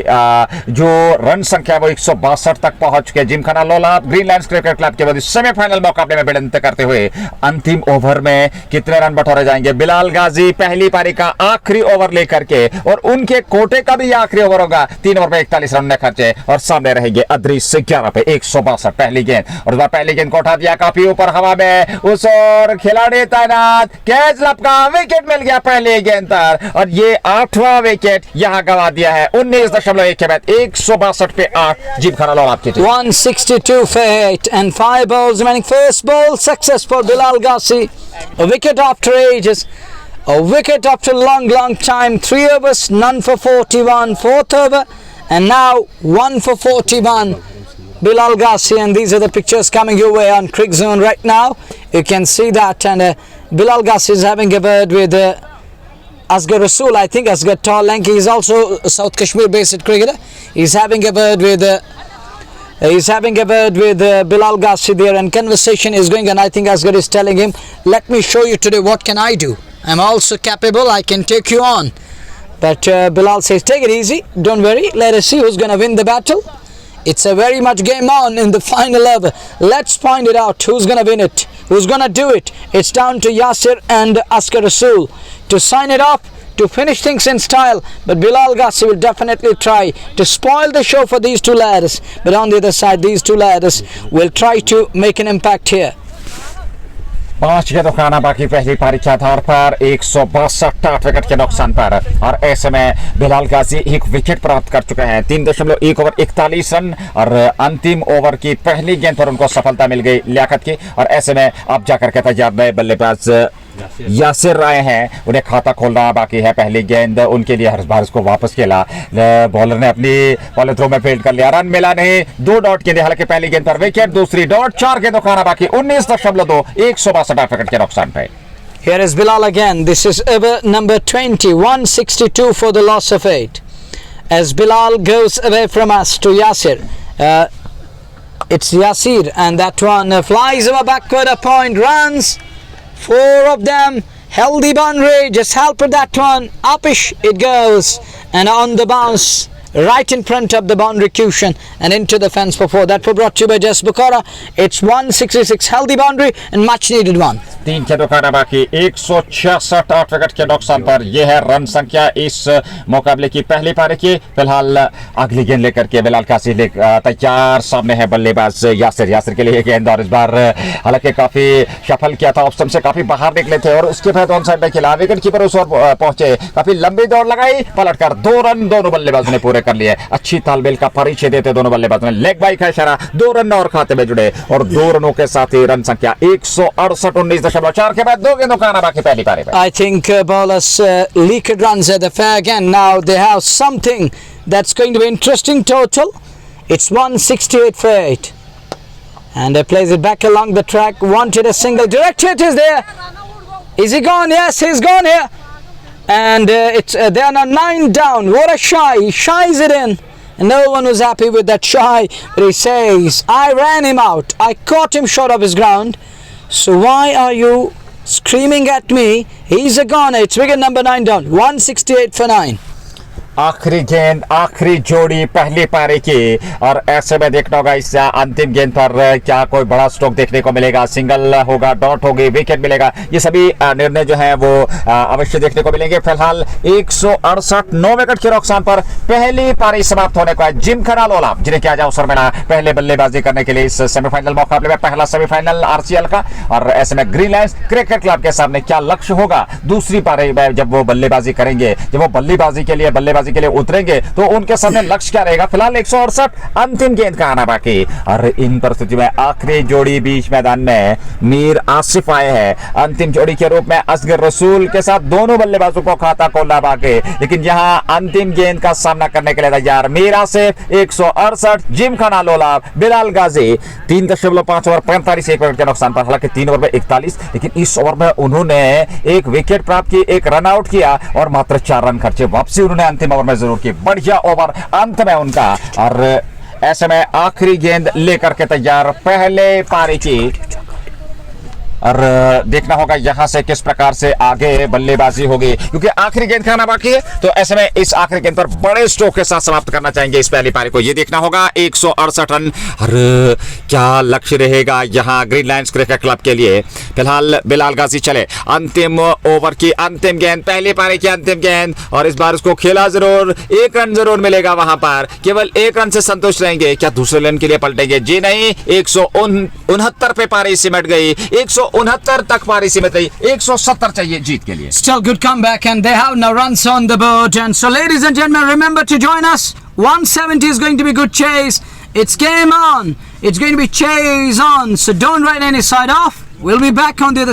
S1: जो रन संख्या वो 162 तक पहुंच चुके। Gymkhana Lolab green lines cricket club के बाद सेमीफाइनल मुकाबले में भिड़ंत करते हुए अंतिम ओवर में कितने रन बटोरे जाएंगे। बिलाल गाजी पहली पारी का आखिरी ओवर करके और उनके कोटे का भी आखिरी ओवर होगा। 3 ओवर में 41 रन ने खर्चे और सामने रहेंगे अदरीस से 11 पे 162 पहली गेंद। और इस बार पहली गेंद को उठा दिया काफी ऊपर हवा में, उस और खिलाड़ी तैनात, कैच लपका, विकेट मिल गया पहली गेंद पर और ये 8वां विकेट यहां गंवा दिया है 19.1 के बाद 162 पे 8 जिमखाना लोलाब की team.
S2: 162 for 8 and 5 balls remaining. First ball success for Bilal Ghazi, a wicket after ages. A wicket after long time. 3 overs, none for 41. 4th over, and now 1 for 41. Bilal Ghazi, and these are the pictures coming your way on Crick Zone right now. You can see that, and Bilal Ghazi is having a word with Asghar Rasool. I think Asghar tall, lanky. He's also a South Kashmir-based cricketer. He's having a word with. He's having a word with Bilal Ghazi there, and conversation is going on. I think Asghar is telling him, "Let me show you today what can I do. I'm also capable. I can take you on." But Bilal says, "Take it easy. Don't worry. Let us see who's going to win the battle. It's a very much game on in the final over. Let's find it out. Who's going to win it? Who's going to do it? It's down to Yasir and Asghar Rasool to sign it off, to finish things in style. But Bilal Ghazi will definitely try to spoil the show for these two lads. But on the other side, these two lads will try to make an impact here."
S1: 5 के दुकाना बाकी पहली पारी के आधार पर 162 wicket के नुकसान पर और ऐसे में बिलाल गाजी 1 विकेट प्राप्त कर चुके हैं। 3.1 ओवर 41 रन और अंतिम ओवर की पहली गेंद पर उनको सफलता मिल गई लियाकत की। और ऐसे में अब जाकर के तैयार नए बल्लेबाज यासिर आए हैं, उन्हें खाता खोलना बाकी है। पहली गेंद उनके लिए हर्ष भारत को वापस खेला, बॉलर ने अपनी बॉल थ्रो में फील्ड कर लिया, रन मिला नहीं। 2 डॉट गेंद, हालांकि पहली गेंद पर विकेट, दूसरी डॉट, 4 गेंदों खाना बाकी 19.2 162 विकेट के नुकसान पे।
S2: Here is Bilal again. This is over number 20, 162 for the loss of 8. As Bilal goes away from us to Yasir. It's Yasir, and that one flies over backward a point, runs. 4 of them, healthy boundary, just help with that one, upish it goes, and on the bounce, right in front of the boundary cushion and into the fence for 4. That was brought to you by Jess Bukhara. It's 166, healthy boundary and much needed one.
S1: 3 गेंदों का बाकी 166 8 wicket के नुकसान पर यह है run संख्या इस मुकाबले की पहली पारी की। फिलहाल अगली गेंद लेकर के बिलाल काजी तैयार, सामने है बल्लेबाज यासिर के लिए गेंद, और इस बार हालांकि काफी सफल किया था, ऑफ स्टंप से काफी बाहर निकले थे और उसके बाद ऑन साइड में खेला, विकेट कीपर उस ओर पहुंचे, काफी लंबी दौड़ लगाई, पलटकर 2 रन दोनों बल्लेबाजों ने पूरे कर लिए। अच्छी तालमेल का परिचय देते दोनों बल्लेबाजों ने, लेग बाई का इशारा, 2 रन और खाते में जुड़े और 2 रनों के साथ ही रन संख्या 168 19.4 के बाद 2 गेंदों का आना बाकी पहली पारी में।
S2: I think bowlers leaked runs at the fair again. Now they have something that's going to be interesting total. It's 168 for 8. And they plays it back along the track. Wanted a single. Direct hit is there. Is he gone? Yes, he's gone here. And they are now 9 down. What a shy. He shies it in. And no one was happy with that shy. But he says, I ran him out. I caught him short of his ground. So why are you screaming at me? He's a goner. It's wicket number 9 down. 168 for 9.
S1: आखिरी गेंद, आखिरी जोड़ी पहली पारी की, और ऐसे में देखना होगा इस अंतिम गेंद पर क्या कोई बड़ा स्ट्रोक देखने को मिलेगा, सिंगल होगा, डॉट होगी, विकेट मिलेगा, ये सभी निर्णय जो है वो अवश्य देखने को मिलेंगे। फिलहाल 168 9 विकेट के नुकसान पर पहली पारी समाप्त होने को है। जिमखाना लोलाब जिन्हें क्या जाओ अवसर मिला पहले बल्लेबाजी करने के लिए इस सेमीफाइनल मुकाबले में, पहला सेमीफाइनल आरसीएल का, और ऐसे में ग्रीन लायंस क्रिकेट क्लब के सामने क्या लक्ष्य होगा दूसरी पारी में जब वो बल्लेबाजी करेंगे, जब वो बल्लेबाजी के लिए उतरेंगे तो उनके सामने लक्ष्य क्या रहेगा। फिलहाल 168 अंतिम गेंद का आना बाकी, और इन परिस्थितियों में आखिरी जोड़ी बीच मैदान में मीर आसिफ आए हैं अंतिम जोड़ी के रूप में, असगर रसूल के साथ दोनों बल्लेबाजों को खाता खोलना बाकी, लेकिन यहां अंतिम गेंद का सामना करने के लिए तैयार मीर आसिफ 168, जिमखाना लोलाब बिलाल गाजी 3.5 ओवर 45 1 विकेट के नुकसान पर, हालांकि 3 ओवर में 41, लेकिन इस ओवर में उन्होंने एक विकेट प्राप्त की, एक रन आउट किया और मात्र 4 रन खर्चे, वापसी उन्होंने अंतिम ओवर में जरूर की, बढ़िया ओवर अंत में उनका, और ऐसे में आखिरी गेंद लेकर के तैयार पहले पारी की, और देखना होगा यहां से किस प्रकार से आगे बल्लेबाजी होगी, क्योंकि आखिरी गेंद खाना बाकी है, तो ऐसे में इस आखिरी गेंद पर बड़े स्ट्रोक के साथ समाप्त करना चाहेंगे इस पहली पारी को, ये देखना होगा 168 रन, और क्या लक्ष्य रहेगा यहां ग्रीन लायंस क्रिकेट क्लब के लिए। फिलहाल बिलाल गाजी चले, अंतिम ओवर की अंतिम गेंद, पहली पारी की अंतिम गेंद, और इस बार उसको खेला जरूर, 1 रन जरूर मिलेगा वहां पर, केवल 1 रन से संतुष्ट रहेंगे, क्या दूसरे रन के लिए पलटेंगे, जी नहीं, 169 पे पारी सिमट गई, 169 तक पारी सीमित रही, 170 चाहिए जीत के लिए।
S2: Still good comeback, and they have now runs on the board. And so, ladies and gentlemen, remember to join us. 170 is going to be good chase. It's game on. It's going to be chase on. So don't write any side off. We'll be back on the other